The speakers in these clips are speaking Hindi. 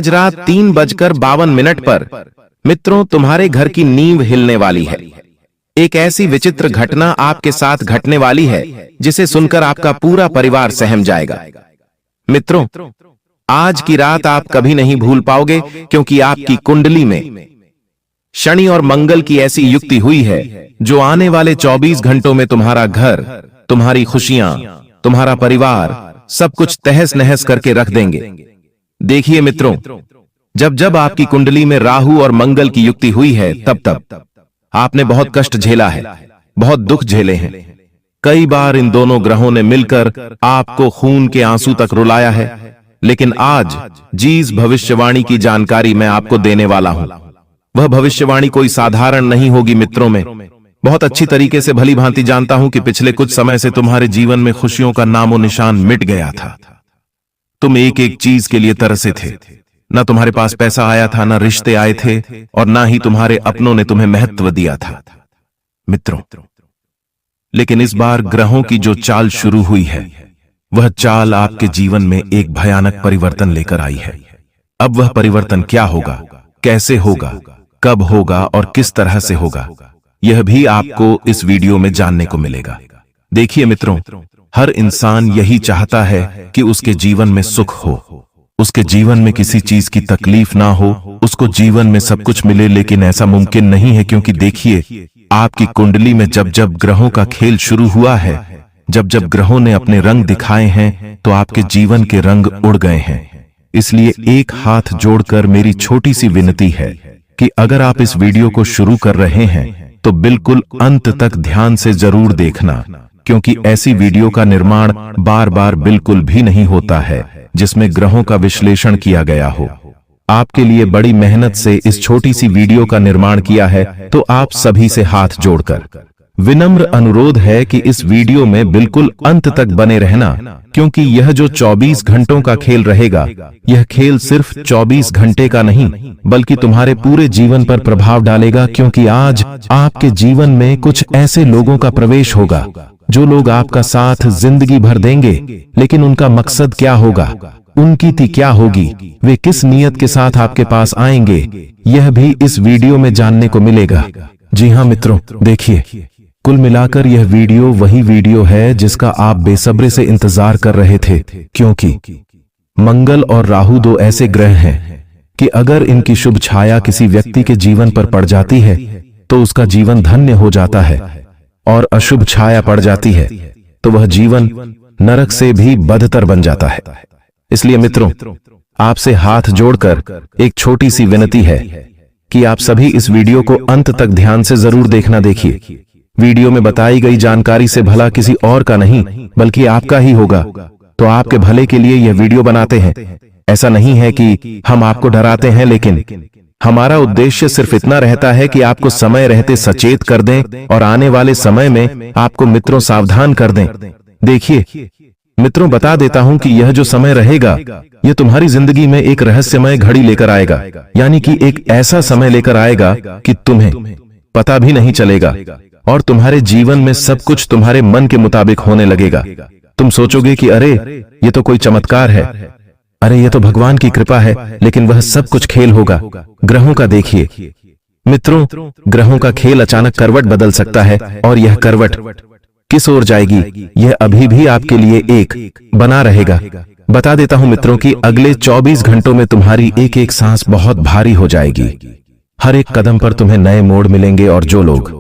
आज रात 3:52 पर मित्रों तुम्हारे घर की नींव हिलने वाली है। एक ऐसी विचित्र घटना आपके साथ घटने वाली है जिसे सुनकर आपका पूरा परिवार सहम जाएगा। मित्रों, आज की रात आप कभी नहीं भूल पाओगे, क्योंकि आपकी कुंडली में शनि और मंगल की ऐसी युक्ति हुई है जो आने वाले 24 घंटों में तुम्हारा घर, तुम्हारी खुशियां, तुम्हारा परिवार सब कुछ तहस नहस करके रख देंगे। देखिए मित्रों, जब जब आपकी कुंडली में राहु और मंगल की युक्ति हुई है तब आपने बहुत कष्ट झेला है, बहुत दुख झेले हैं। कई बार इन दोनों ग्रहों ने मिलकर आपको खून के आंसू तक रुलाया है। लेकिन आज जिस भविष्यवाणी की जानकारी मैं आपको देने वाला हूं, वह भविष्यवाणी कोई साधारण नहीं होगी। मित्रों, में बहुत अच्छी तरीके से भली भांति जानता हूं कि पिछले कुछ समय से तुम्हारे जीवन में खुशियों का नामो निशान मिट गया था। तुम एक एक चीज के लिए तरसे थे। ना तुम्हारे पास पैसा आया था, ना रिश्ते आए थे, और ना ही तुम्हारे अपनों ने तुम्हें महत्व दिया था। मित्रों, लेकिन इस बार ग्रहों की जो चाल शुरू हुई है, वह चाल आपके जीवन में एक भयानक परिवर्तन लेकर आई है। अब वह परिवर्तन क्या होगा, कैसे होगा, कब होगा और किस तरह से होगा, यह भी आपको इस वीडियो में जानने को मिलेगा। देखिए मित्रों, हर इंसान यही चाहता है कि उसके जीवन में सुख हो, उसके जीवन में किसी चीज की तकलीफ ना हो, उसको जीवन में सब कुछ मिले। लेकिन ऐसा मुमकिन नहीं है, क्योंकि देखिए, आपकी कुंडली में जब जब ग्रहों का खेल शुरू हुआ है, जब जब ग्रहों ने अपने रंग दिखाए हैं, तो आपके जीवन के रंग उड़ गए हैं। इसलिए एक हाथ जोड़कर मेरी छोटी सी विनती है कि अगर आप इस वीडियो को शुरू कर रहे हैं तो बिल्कुल अंत तक ध्यान से जरूर देखना, क्योंकि ऐसी वीडियो का निर्माण बार बार बिल्कुल भी नहीं होता है जिसमें ग्रहों का विश्लेषण किया गया हो। आपके लिए बड़ी मेहनत से इस छोटी सी वीडियो का निर्माण किया है, तो आप सभी से हाथ जोड़कर विनम्र अनुरोध है कि इस वीडियो में बिल्कुल अंत तक बने रहना, क्योंकि यह जो 24 घंटों का खेल रहेगा, यह खेल सिर्फ 24 घंटे का नहीं, बल्कि तुम्हारे पूरे जीवन पर प्रभाव डालेगा। क्योंकि आज आपके जीवन में कुछ ऐसे लोगों का प्रवेश होगा जो लोग आपका साथ जिंदगी भर देंगे, लेकिन उनका मकसद क्या होगा, उनकी ती क्या होगी, वे किस नीयत के साथ आपके पास आएंगे, यह भी इस वीडियो में जानने को मिलेगा। जी हाँ मित्रों, देखिए, कुल मिलाकर यह वीडियो वही वीडियो है जिसका आप बेसब्री से इंतजार कर रहे थे, क्योंकि मंगल और राहु दो ऐसे ग्रह हैं कि अगर इनकी शुभ छाया किसी व्यक्ति के जीवन पर पड़ जाती है तो उसका जीवन धन्य हो जाता है, और अशुभ छाया पड़ जाती है तो वह जीवन नरक से भी बदतर बन जाता है। इसलिए मित्रों, आपसे हाथ जोड़कर एक छोटी सी विनती है कि आप सभी इस वीडियो को अंत तक ध्यान से जरूर देखना। देखिए, वीडियो में बताई गई जानकारी से भला किसी और का नहीं बल्कि आपका ही होगा। तो आपके भले के लिए यह वीडियो बनाते हैं। ऐसा नहीं है कि हम आपको डराते हैं, लेकिन हमारा उद्देश्य सिर्फ इतना रहता है कि आपको समय रहते सचेत कर दें और आने वाले समय में आपको मित्रों सावधान कर दें। देखिए मित्रों, बता देता हूं कि यह जो समय रहेगा, यह तुम्हारी जिंदगी में एक रहस्यमय घड़ी लेकर आएगा, यानी कि एक ऐसा समय लेकर आएगा कि तुम्हें पता भी नहीं चलेगा, और तुम्हारे जीवन में सब कुछ तुम्हारे मन के मुताबिक होने लगेगा। तुम सोचोगे कि अरे ये तो कोई चमत्कार है, अरे ये तो भगवान की कृपा है, लेकिन वह सब कुछ खेल होगा ग्रहों का। देखिए मित्रों, ग्रहों का खेल अचानक करवट बदल सकता है, और यह करवट किस ओर जाएगी, यह अभी भी आपके लिए एक बना रहेगा। बता देता हूं मित्रों कि अगले 24 घंटों में तुम्हारी एक एक सांस बहुत भारी हो जाएगी। हर एक कदम पर तुम्हें नए मोड़ मिलेंगे, और जो लोग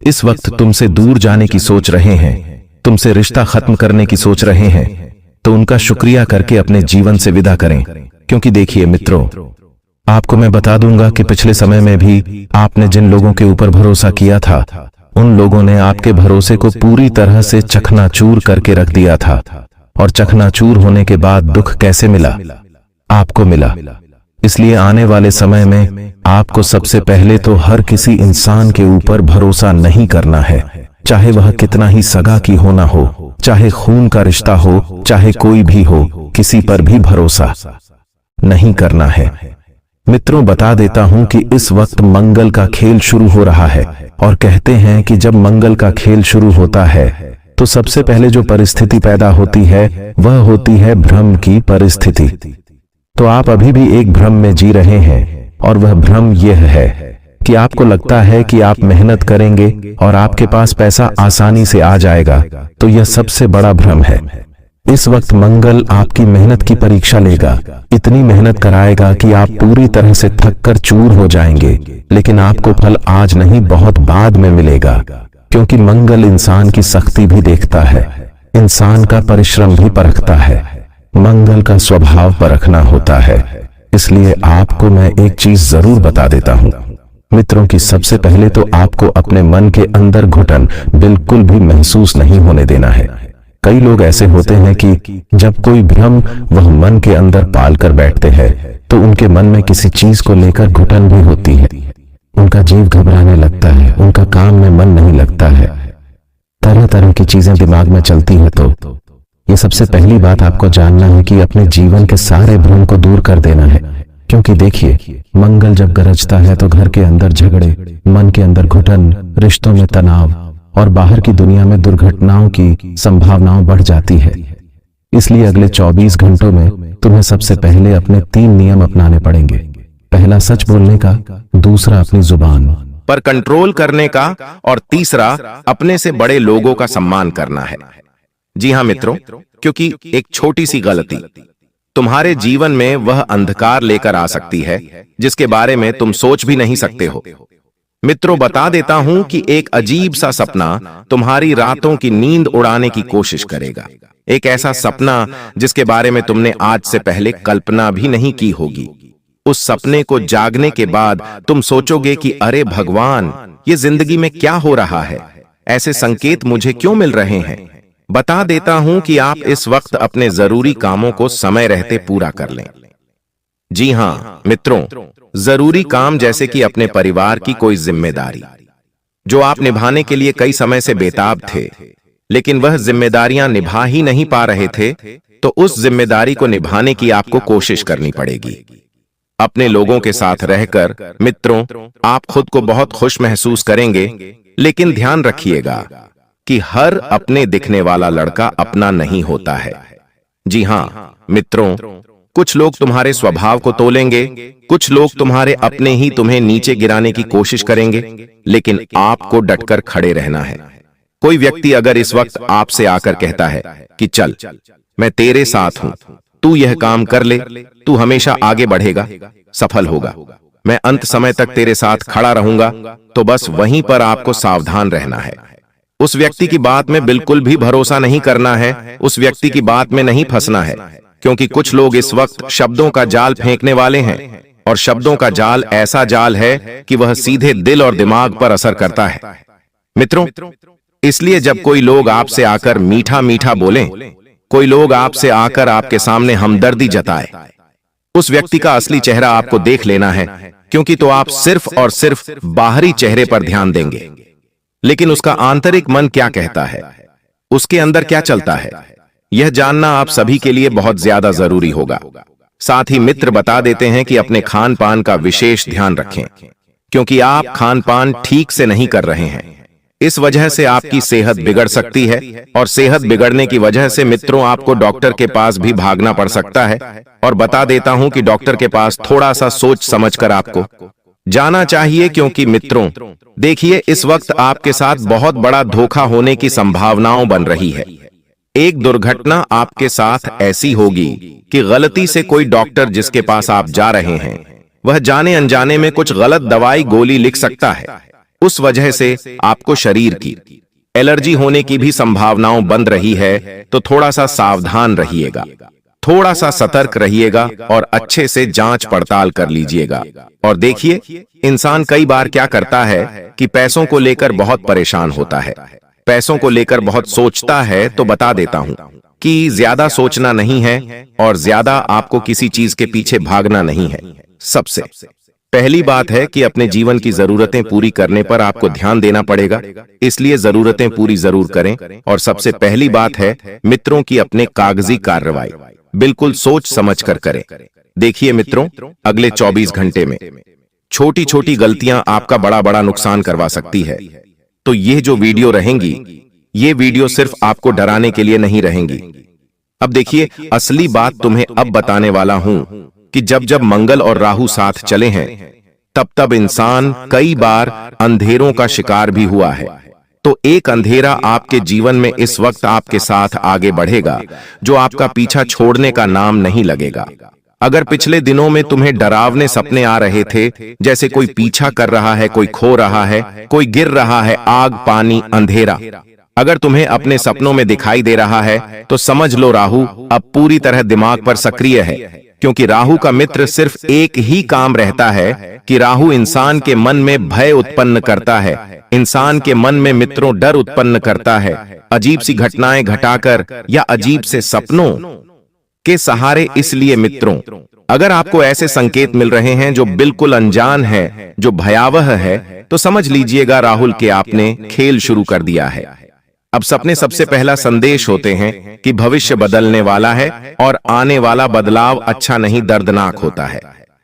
इस वक्त तुमसे दूर जाने की सोच रहे हैं, तुमसे रिश्ता खत्म करने की सोच रहे हैं, तो उनका शुक्रिया करके अपने जीवन से विदा करें। क्योंकि देखिए मित्रों, आपको मैं बता दूंगा कि पिछले समय में भी आपने जिन लोगों के ऊपर भरोसा किया था, उन लोगों ने आपके भरोसे को पूरी तरह से चकनाचूर करके रख दिया था। और चकनाचूर होने के बाद दुख कैसे मिला, आपको मिला। इसलिए आने वाले समय में आपको सबसे पहले तो हर किसी इंसान के ऊपर भरोसा नहीं करना है, चाहे वह कितना ही सगा की होना हो, चाहे खून का रिश्ता हो, चाहे कोई भी हो, किसी पर भी भरोसा नहीं करना है। मित्रों, बता देता हूं कि इस वक्त मंगल का खेल शुरू हो रहा है, और कहते हैं कि जब मंगल का खेल शुरू होता है तो सबसे पहले जो परिस्थिति पैदा होती है वह होती है भ्रम की परिस्थिति। तो आप अभी भी एक भ्रम में जी रहे हैं, और वह भ्रम यह है कि आपको लगता है कि आप मेहनत करेंगे और आपके पास पैसा आसानी से आ जाएगा। तो यह सबसे बड़ा भ्रम है। इस वक्त मंगल आपकी मेहनत की परीक्षा लेगा, इतनी मेहनत कराएगा कि आप पूरी तरह से थककर चूर हो जाएंगे। लेकिन आपको फल आज नहीं, बहुत बाद में मिलेगा, क्योंकि मंगल इंसान की सख्ती भी देखता है, इंसान का परिश्रम भी परखता है। मंगल का स्वभाव परखना होता है। इसलिए आपको मैं एक चीज जरूर बता देता हूं मित्रों की सबसे पहले तो आपको अपने मन के अंदर घुटन बिल्कुल भी महसूस नहीं होने देना है। कई लोग ऐसे होते हैं कि जब कोई भ्रम वह मन के अंदर पाल कर बैठते हैं तो उनके मन में किसी चीज को लेकर घुटन भी होती है। उनका जीव घबराने लगता है, उनका काम में मन नहीं लगता है, तरह तरह की चीजें दिमाग में चलती हैं। तो ये सबसे पहली बात आपको जानना है कि अपने जीवन के सारे भ्रम को दूर कर देना है। क्योंकि देखिए, मंगल जब गरजता है तो घर के अंदर झगड़े, मन के अंदर घुटन, रिश्तों में तनाव और बाहर की दुनिया में दुर्घटनाओं की संभावनाएं बढ़ जाती है। इसलिए अगले 24 घंटों में तुम्हें सबसे पहले अपने 3 नियम अपनाने पड़ेंगे। पहला, सच बोलने का। दूसरा, अपनी जुबान पर कंट्रोल करने का। और तीसरा, अपने से बड़े लोगों का सम्मान करना है। जी हां मित्रों, क्योंकि एक छोटी सी गलती तुम्हारे जीवन में वह अंधकार लेकर आ सकती है जिसके बारे में तुम सोच भी नहीं सकते हो। मित्रों, बता देता हूं कि एक अजीब सा सपना तुम्हारी रातों की नींद उड़ाने की कोशिश करेगा। एक ऐसा सपना जिसके बारे में तुमने आज से पहले कल्पना भी नहीं की होगी। उस सपने को जागने के बाद तुम सोचोगे कि अरे भगवान, ये जिंदगी में क्या हो रहा है, ऐसे संकेत मुझे क्यों मिल रहे हैं। बता देता हूं कि आप इस वक्त अपने जरूरी कामों को समय रहते पूरा कर लें। जी हां मित्रों, जरूरी काम जैसे कि अपने परिवार की कोई जिम्मेदारी जो आप निभाने के लिए कई समय से बेताब थे, लेकिन वह जिम्मेदारियां निभा ही नहीं पा रहे थे, तो उस जिम्मेदारी को निभाने की आपको कोशिश करनी पड़ेगी। अपने लोगों के साथ रहकर मित्रों, आप खुद को बहुत खुश महसूस करेंगे। लेकिन ध्यान रखिएगा कि हर अपने दिखने वाला लड़का अपना नहीं होता है। जी हां मित्रों, कुछ लोग तुम्हारे स्वभाव को तोलेंगे, कुछ लोग तुम्हारे अपने ही तुम्हें नीचे गिराने की कोशिश करेंगे, लेकिन आपको डटकर खड़े रहना है। कोई व्यक्ति अगर इस वक्त आपसे आकर कहता है कि चल, मैं तेरे साथ हूं, तू यह काम कर ले, तू हमेशा आगे बढ़ेगा, सफल होगा, मैं अंत समय तक तेरे साथ खड़ा रहूंगा, तो बस वहीं पर आपको सावधान रहना है। उस व्यक्ति की बात में बिल्कुल भी भरोसा नहीं करना है, उस व्यक्ति की बात में नहीं फंसना है, क्योंकि कुछ लोग इस वक्त शब्दों का जाल फेंकने वाले हैं, और शब्दों का जाल ऐसा जाल है कि वह सीधे दिल और दिमाग पर असर करता है। मित्रों, इसलिए जब कोई लोग आपसे आकर मीठा मीठा बोलें, कोई लोग आपसे आकर आपके सामने हमदर्दी जताए, उस व्यक्ति का असली चेहरा आपको देख लेना है, क्योंकि तो आप सिर्फ और सिर्फ बाहरी चेहरे पर ध्यान देंगे, लेकिन उसका आंतरिक मन क्या कहता है, उसके अंदर क्या चलता है, यह जानना आप सभी के लिए बहुत ज्यादा जरूरी होगा। साथ ही मित्र बता देते हैं कि अपने खान पान का विशेष ध्यान रखें, क्योंकि आप खान पान ठीक से नहीं कर रहे हैं। इस वजह से आपकी सेहत बिगड़ सकती है, और सेहत बिगड़ने की वजह से मित्रों आपको डॉक्टर के पास भी भागना पड़ सकता है। और बता देता हूं कि डॉक्टर के पास थोड़ा सा सोच समझकर आपको जाना चाहिए, क्योंकि मित्रों देखिए, इस वक्त आपके साथ बहुत बड़ा धोखा होने की संभावनाओं बन रही है। एक दुर्घटना आपके साथ ऐसी होगी कि गलती से कोई डॉक्टर जिसके पास आप जा रहे हैं, वह जाने अनजाने में कुछ गलत दवाई गोली लिख सकता है। उस वजह से आपको शरीर की एलर्जी होने की भी संभावनाएं बन रही है। तो थोड़ा सा सावधान रहिएगा, थोड़ा सा सतर्क रहिएगा, और अच्छे से जांच पड़ताल कर लीजिएगा। और देखिए, इंसान कई बार क्या करता है कि पैसों को लेकर बहुत परेशान होता है, पैसों को लेकर बहुत सोचता है। तो बता देता हूं कि ज्यादा सोचना नहीं है, और ज्यादा आपको किसी चीज के पीछे भागना नहीं है। सबसे पहली बात है कि अपने जीवन की जरूरतें पूरी करने पर आपको ध्यान देना पड़ेगा, इसलिए जरूरतें पूरी जरूर करें। और सबसे पहली बात है मित्रों की अपने कागजी कार्रवाई बिल्कुल सोच समझ कर करें। देखिए मित्रों, अगले 24 घंटे में छोटी छोटी गलतियां आपका बड़ा बड़ा नुकसान करवा सकती है। तो ये जो वीडियो रहेंगी, ये वीडियो सिर्फ आपको डराने के लिए नहीं रहेंगी। अब देखिए, असली बात तुम्हें अब बताने वाला हूं कि जब जब मंगल और राहु साथ चले हैं तब तब इंसान कई बार अंधेरों का शिकार भी हुआ है। तो एक अंधेरा आपके जीवन में इस वक्त आपके साथ आगे बढ़ेगा जो आपका पीछा छोड़ने का नाम नहीं लगेगा। अगर पिछले दिनों में तुम्हें डरावने सपने आ रहे थे, जैसे कोई पीछा कर रहा है, कोई खो रहा है, कोई गिर रहा है, आग, पानी, अंधेरा, अगर तुम्हें अपने सपनों में दिखाई दे रहा है तो समझ लो राहु अब पूरी तरह दिमाग पर सक्रिय है। क्योंकि राहु का मित्र सिर्फ एक ही काम रहता है कि राहु इंसान के मन में भय उत्पन्न करता है, इंसान के मन में मित्रों डर उत्पन्न करता है, अजीब सी घटनाएं घटाकर या अजीब से सपनों के सहारे। इसलिए मित्रों, अगर आपको ऐसे संकेत मिल रहे हैं जो बिल्कुल अनजान है, जो भयावह है, तो समझ लीजिएगा राहुल के आपने खेल शुरू कर दिया है। अब सपने सबसे पहला संदेश होते हैं कि भविष्य बदलने वाला है और आने वाला बदलाव अच्छा नहीं, दर्दनाक होता है।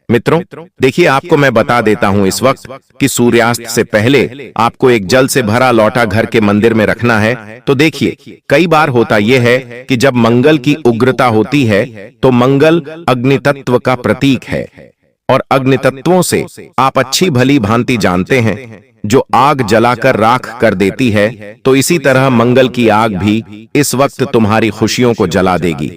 मित्रों देखिए, आपको मैं बता देता हूं इस वक्त कि सूर्यास्त से पहले आपको एक जल से भरा लौटा घर के मंदिर में रखना है। तो देखिए, कई बार होता यह है कि जब मंगल की उग्रता होती है तो मंगल अग्नि तत्व का प्रतीक है और अग्नि तत्वों से आप अच्छी भली भांति जानते हैं जो आग जलाकर राख कर देती है, तो इसी तरह मंगल की आग भी इस वक्त तुम्हारी खुशियों को जला देगी,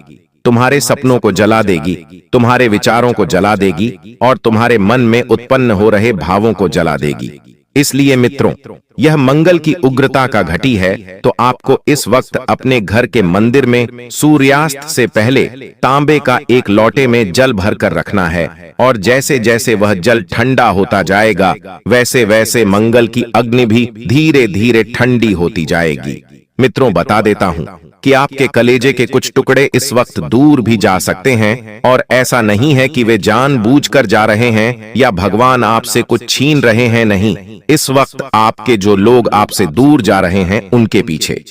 तुम्हारे सपनों को जला देगी, तुम्हारे विचारों को जला देगी और तुम्हारे मन में उत्पन्न हो रहे भावों को जला देगी। इसलिए मित्रों, यह मंगल की उग्रता का घटी है, तो आपको इस वक्त अपने घर के मंदिर में सूर्यास्त से पहले तांबे का एक लोटे में जल भरकर रखना है और जैसे जैसे वह जल ठंडा होता जाएगा वैसे वैसे मंगल की अग्नि भी धीरे धीरे ठंडी होती जाएगी। मित्रों बता देता हूं कि आपके कलेजे के कुछ टुकड़े इस वक्त दूर भी जा सकते हैं और ऐसा नहीं है कि वे जानबूझकर जा रहे हैं या भगवान आपसे कुछ छीन रहे हैं, नहीं। इस वक्त आपके जो लोग आपसे दूर जा रहे हैं उनके पीछे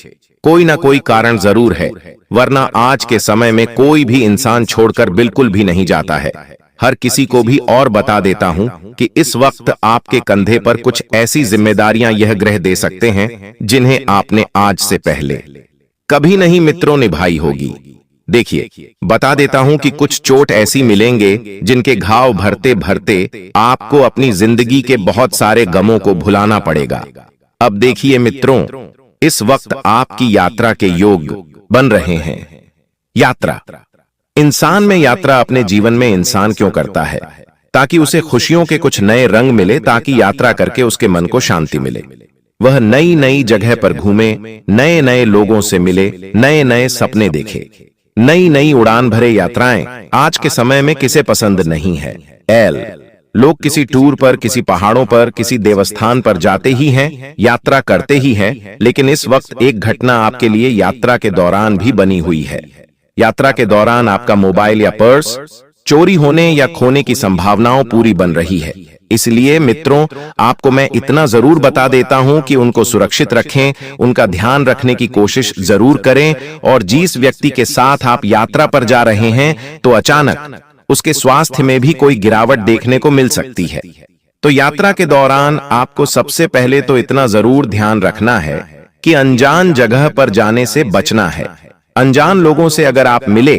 कोई ना कोई कारण जरूर है, वरना आज के समय में कोई भी इंसान छोड़कर बिल्कुल भी नहीं जाता है। हर किसी को भी और बता देता हूं कि इस वक्त आपके कंधे पर कुछ ऐसी जिम्मेदारियां यह ग्रह दे सकते हैं जिन्हें आपने आज से पहले कभी नहीं मित्रों निभाई होगी। देखिए, बता देता हूं कि कुछ चोट ऐसी मिलेंगे जिनके घाव भरते भरते आपको अपनी जिंदगी के बहुत सारे गमों को भुलाना पड़ेगा। अब देखिए मित्रों, इस वक्त आपकी यात्रा के योग बन रहे हैं। यात्रा, इंसान में यात्रा अपने जीवन में इंसान क्यों करता है? ताकि उसे खुशियों के कुछ नए रंग मिले, ताकि यात्रा करके उसके मन को शांति मिले, वह नई नई जगह पर घूमे, नए नए लोगों से मिले, नए नए सपने देखे, नई नई उड़ान भरे यात्राएं आज के समय में किसे पसंद नहीं है। लोग किसी टूर पर, किसी पहाड़ों पर, किसी देवस्थान पर जाते ही हैं, यात्रा करते ही हैं, लेकिन इस वक्त एक घटना आपके लिए यात्रा के दौरान भी बनी हुई है। यात्रा के दौरान आपका मोबाइल या पर्स चोरी होने या खोने की संभावनाओं पूरी बन रही है। इसलिए मित्रों, आपको मैं इतना जरूर बता देता हूं कि उनको सुरक्षित रखें, उनका ध्यान रखने की कोशिश जरूर करें और जिस व्यक्ति के साथ आप यात्रा पर जा रहे हैं तो अचानक उसके स्वास्थ्य में भी कोई गिरावट देखने को मिल सकती है। तो यात्रा के दौरान आपको सबसे पहले तो इतना जरूर ध्यान रखना है कि अनजान जगह पर जाने से बचना है। अनजान लोगों से अगर आप मिले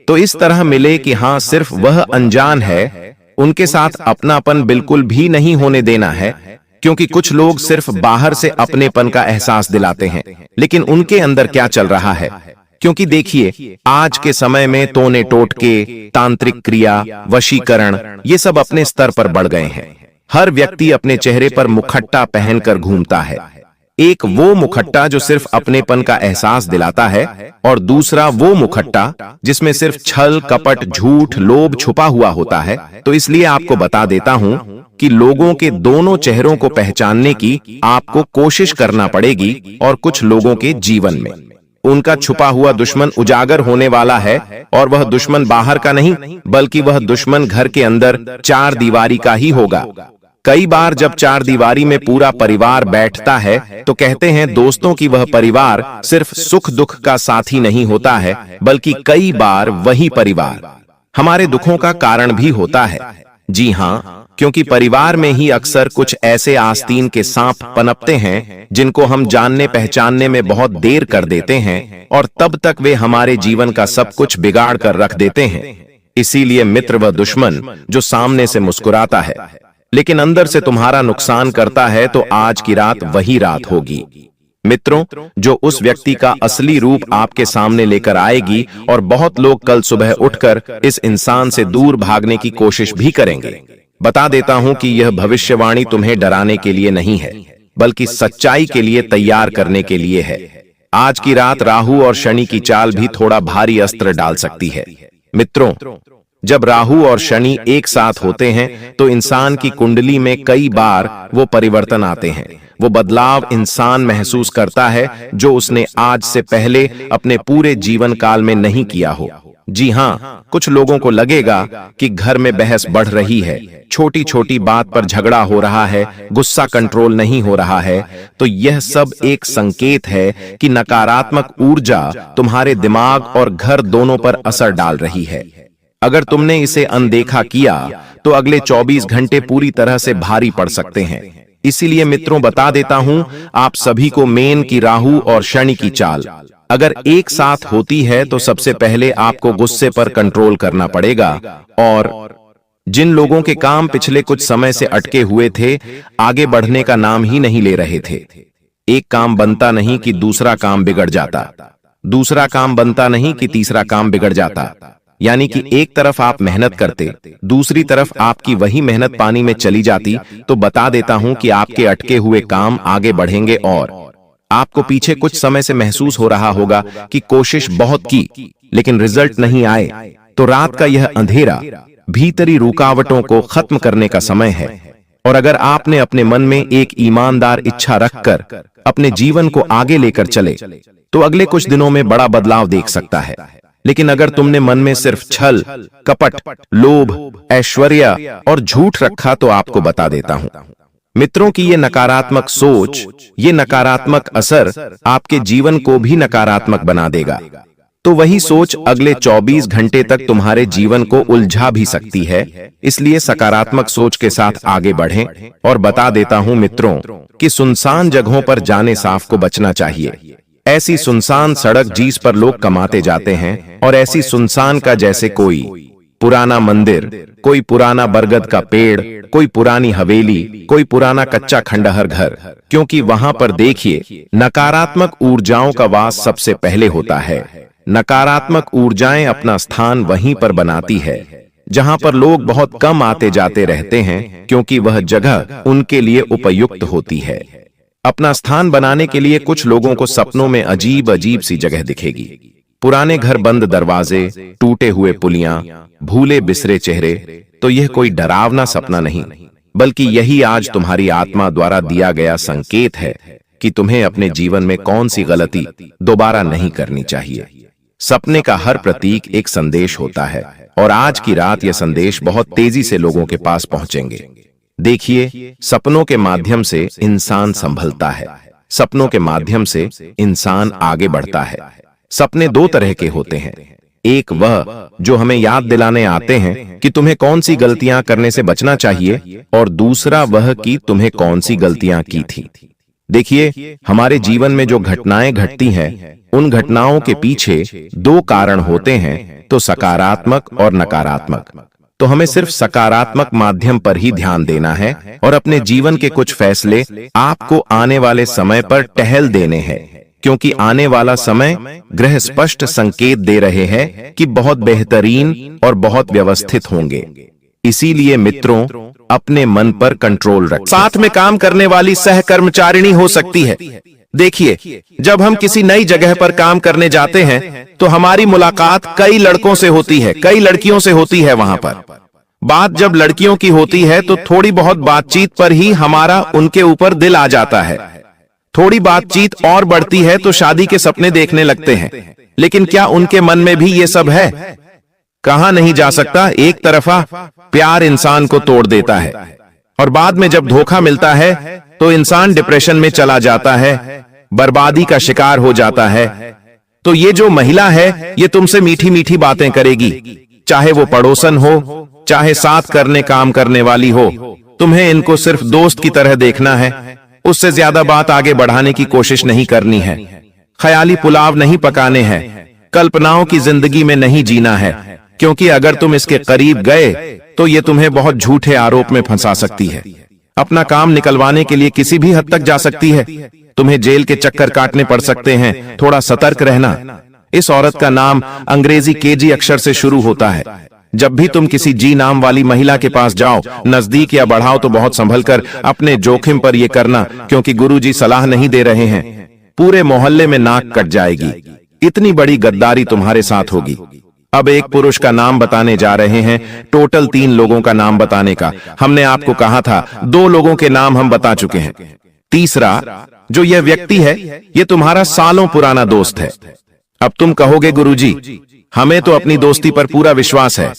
तो इस तरह मिले कि हाँ, सिर्फ वह अनजान है, उनके साथ अपनापन बिल्कुल भी नहीं होने देना है, क्योंकि कुछ लोग सिर्फ बाहर से अपनेपन का एहसास दिलाते हैं, लेकिन उनके अंदर क्या चल रहा है। क्योंकि देखिए, आज के समय में तोने टोटके, तांत्रिक क्रिया, वशीकरण, ये सब अपने स्तर पर बढ़ गए हैं। हर व्यक्ति अपने चेहरे पर मुखट्टा पहनकर घूमता है। एक वो मुखट्टा जो सिर्फ अपनेपन का एहसास दिलाता है और दूसरा वो मुखट्टा जिसमें सिर्फ छल, कपट, झूठ, लोभ छुपा हुआ होता है। तो इसलिए आपको बता देता हूं कि लोगों के दोनों चेहरों को पहचानने की आपको कोशिश करना पड़ेगी और कुछ लोगों के जीवन में उनका छुपा हुआ दुश्मन उजागर होने वाला है और वह दुश्मन बाहर का नहीं, बल्कि वह दुश्मन घर के अंदर चार दीवारी का ही होगा। कई बार जब चार दीवारी में पूरा परिवार बैठता है तो कहते हैं दोस्तों कि वह परिवार सिर्फ सुख दुख का साथी नहीं होता है, बल्कि कई बार वही परिवार हमारे दुखों का कारण भी होता है। जी हाँ, क्योंकि परिवार में ही अक्सर कुछ ऐसे आस्तीन के सांप पनपते हैं जिनको हम जानने पहचानने में बहुत देर कर देते हैं और तब तक वे हमारे जीवन का सब कुछ बिगाड़ कर रख देते हैं। इसीलिए मित्र व दुश्मन जो सामने से मुस्कुराता है लेकिन अंदर से तुम्हारा नुकसान करता है, तो आज की रात वही रात होगी। मित्रों, जो उस व्यक्ति का असली रूप आपके सामने लेकर आएगी, और बहुत लोग कल सुबह उठकर इस इंसान से दूर भागने की कोशिश भी करेंगे। बता देता हूं कि यह भविष्यवाणी तुम्हें डराने के लिए नहीं है, बल्कि सच्चाई के लिए तैयार करने के लिए है। आज की रात राहु और शनि की चाल भी थोड़ा भारी अस्त्र डाल सकती है। मित्रों, जब राहु और शनि एक साथ होते हैं तो इंसान की कुंडली में कई बार वो परिवर्तन आते हैं, वो बदलाव इंसान महसूस करता है जो उसने आज से पहले अपने पूरे जीवन काल में नहीं किया हो। जी हाँ, कुछ लोगों को लगेगा कि घर में बहस बढ़ रही है, छोटी छोटी बात पर झगड़ा हो रहा है, गुस्सा कंट्रोल नहीं हो रहा है। तो यह सब एक संकेत है कि नकारात्मक ऊर्जा तुम्हारे दिमाग और घर दोनों पर असर डाल रही है। अगर तुमने इसे अनदेखा किया तो अगले 24 घंटे पूरी तरह से भारी पड़ सकते हैं। इसीलिए मित्रों, बता देता हूं आप सभी को मेन की राहु और शनि की चाल अगर एक साथ होती है तो सबसे पहले आपको गुस्से पर कंट्रोल करना पड़ेगा। और जिन लोगों के काम पिछले कुछ समय से अटके हुए थे, आगे बढ़ने का नाम ही नहीं ले रहे थे। एक काम बनता नहीं कि दूसरा काम बिगड़ जाता, दूसरा काम बनता नहीं कि तीसरा काम बिगड़ जाता। यानी कि एक तरफ आप मेहनत करते, दूसरी तरफ आपकी वही मेहनत पानी में चली जाती। तो बता देता हूं कि आपके अटके हुए काम आगे बढ़ेंगे। और आपको पीछे कुछ समय से महसूस हो रहा होगा कि कोशिश बहुत की लेकिन रिजल्ट नहीं आए, तो रात का यह अंधेरा भीतरी रुकावटों को खत्म करने का समय है। और अगर आपने अपने मन में एक ईमानदार इच्छा रखकर अपने जीवन को आगे लेकर चले तो अगले कुछ दिनों में बड़ा बदलाव देख सकता है। लेकिन अगर तुमने मन में सिर्फ छल, कपट, लोभ, ऐश्वर्य और झूठ रखा तो आपको बता देता हूं मित्रों कि ये नकारात्मक सोच, ये नकारात्मक असर आपके जीवन को भी नकारात्मक बना देगा। तो वही सोच अगले 24 घंटे तक तुम्हारे जीवन को उलझा भी सकती है। इसलिए सकारात्मक सोच के साथ आगे बढ़ें। और बता देता हूं मित्रों कि सुनसान जगहों पर जाने साफ को बचना चाहिए। ऐसी सुनसान सड़क जिस पर लोग कमाते जाते हैं, और ऐसी सुनसान का जैसे कोई पुराना मंदिर, कोई पुराना बरगद का पेड़, कोई पुरानी हवेली, कोई पुराना कच्चा खंडहर घर। क्योंकि वहां पर देखिए, नकारात्मक ऊर्जाओं का वास सबसे पहले होता है। नकारात्मक ऊर्जाएं अपना स्थान वहीं पर बनाती है जहां पर लोग बहुत कम आते जाते रहते हैं, क्योंकि वह जगह उनके लिए उपयुक्त होती है। अपना स्थान बनाने के लिए कुछ लोगों को सपनों में अजीब अजीब सी जगह दिखेगी। पुराने घर, बंद दरवाजे, टूटे हुए पुलियां, भूले बिसरे चेहरे। तो यह कोई डरावना सपना नहीं, बल्कि यही आज तुम्हारी आत्मा द्वारा दिया गया संकेत है कि तुम्हें अपने जीवन में कौन सी गलती दोबारा नहीं करनी चाहिए। सपने का हर प्रतीक एक संदेश होता है, और आज की रात यह संदेश बहुत तेजी से लोगों के पास पहुंचेंगे। देखिए, सपनों के माध्यम से इंसान संभलता है, सपनों के माध्यम से इंसान आगे बढ़ता है। सपने दो तरह के होते हैं, एक वह जो हमें याद दिलाने आते हैं कि तुम्हें कौन सी गलतियां करने से बचना चाहिए, और दूसरा वह कि तुम्हें कौन सी गलतियां की थी। देखिए, हमारे जीवन में जो घटनाएं घटती हैं, उन घटनाओं के पीछे दो कारण होते हैं, तो सकारात्मक और नकारात्मक। तो हमें सिर्फ सकारात्मक माध्यम पर ही ध्यान देना है, और अपने जीवन के कुछ फैसले आपको आने वाले समय पर टहल देने हैं, क्योंकि आने वाला समय ग्रह स्पष्ट संकेत दे रहे हैं कि बहुत बेहतरीन और बहुत व्यवस्थित होंगे। इसीलिए मित्रों, अपने मन पर कंट्रोल रखें। साथ में काम करने वाली सहकर्मचारिणी हो सकती है। देखिए, जब हम किसी नई जगह पर काम करने जाते हैं तो हमारी मुलाकात कई लड़कों से होती है, कई लड़कियों से होती है। वहां पर बात जब लड़कियों की होती है तो थोड़ी बहुत बातचीत पर ही हमारा उनके ऊपर दिल आ जाता है। थोड़ी बातचीत और बढ़ती है तो शादी के सपने देखने लगते हैं। लेकिन क्या उनके मन में भी ये सब है? कहा नहीं जा सकता। एक तरफा प्यार इंसान को तोड़ देता है, और बाद में जब धोखा मिलता है तो इंसान डिप्रेशन में चला जाता है, बर्बादी का शिकार हो जाता है। तो ये जो महिला है, ये तुमसे मीठी मीठी बातें करेगी, चाहे वो पड़ोसन हो, चाहे साथ करने काम करने वाली हो। तुम्हें इनको सिर्फ दोस्त की तरह देखना है, उससे ज्यादा बात आगे बढ़ाने की कोशिश नहीं करनी है। ख्याली पुलाव नहीं पकाने हैं, कल्पनाओं की जिंदगी में नहीं जीना है। क्योंकि अगर तुम इसके करीब गए तो ये तुम्हें बहुत झूठे आरोप में फंसा सकती है, अपना काम निकलवाने के लिए किसी भी हद तक जा सकती है, तुम्हें जेल के चक्कर काटने पड़ सकते हैं। थोड़ा सतर्क रहना। इस औरत का नाम अंग्रेजी केजी अक्षर से शुरू होता है। जब भी तुम किसी जी नाम वाली महिला के पास जाओ, नजदीक या बढ़ाओ तो बहुत संभल कर अपने जोखिम पर यह करना, क्योंकि गुरुजी सलाह नहीं दे रहे हैं। पूरे मोहल्ले में नाक कट जाएगी, इतनी बड़ी गद्दारी तुम्हारे साथ होगी। अब एक पुरुष का नाम बताने जा रहे हैं, टोटल 3 लोगों का नाम बताने का। हमने आपको कहा था 2 लोगों के नाम हम बता चुके हैं। तीसरा जो यह व्यक्ति है, यह तुम्हारा सालों पुराना दोस्त है। अब तुम कहोगे गुरुजी, हमें तो अपनी दोस्ती पर पूरा विश्वास है,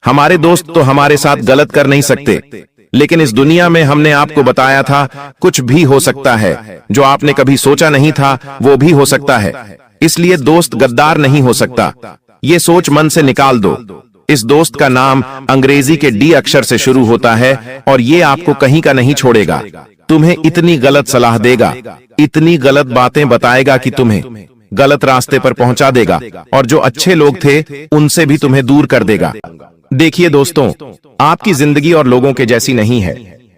हमारे दोस्त तो हमारे साथ गलत कर नहीं सकते। लेकिन इस दुनिया में हमने आपको बताया था कुछ भी हो सकता है, जो आपने कभी सोचा नहीं था वो भी हो सकता है। इसलिए दोस्त गद्दार नहीं हो सकता, ये सोच मन से निकाल दो। इस दोस्त का नाम अंग्रेजी के डी अक्षर से शुरू होता है और ये आपको कहीं का नहीं छोड़ेगा। तुम्हें इतनी गलत सलाह देगा, इतनी गलत बातें बताएगा कि तुम्हें गलत रास्ते पर पहुंचा देगा, और जो अच्छे लोग थे उनसे भी तुम्हें दूर कर देगा। देखिए दोस्तों, आपकी जिंदगी और लोगों के जैसी नहीं है।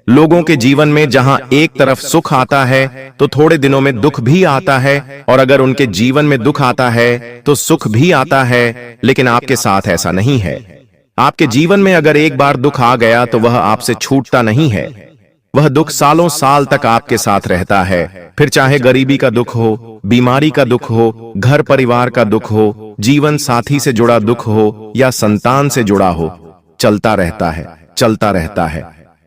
लोगों के जीवन में जहां एक तरफ सुख आता है तो थोड़े दिनों में दुख भी आता है, और अगर उनके जीवन में दुख आता है तो सुख भी आता है। लेकिन आपके साथ ऐसा नहीं है। आपके जीवन में अगर एक बार दुख आ गया तो वह आपसे छूटता नहीं है। वह दुख सालों साल तक आपके साथ रहता है। फिर चाहे गरीबी का दुख हो, बीमारी का दुख हो, घर परिवार का दुख हो, जीवन साथी से जुड़ा दुख हो या संतान से जुड़ा हो, चलता रहता है, चलता रहता है।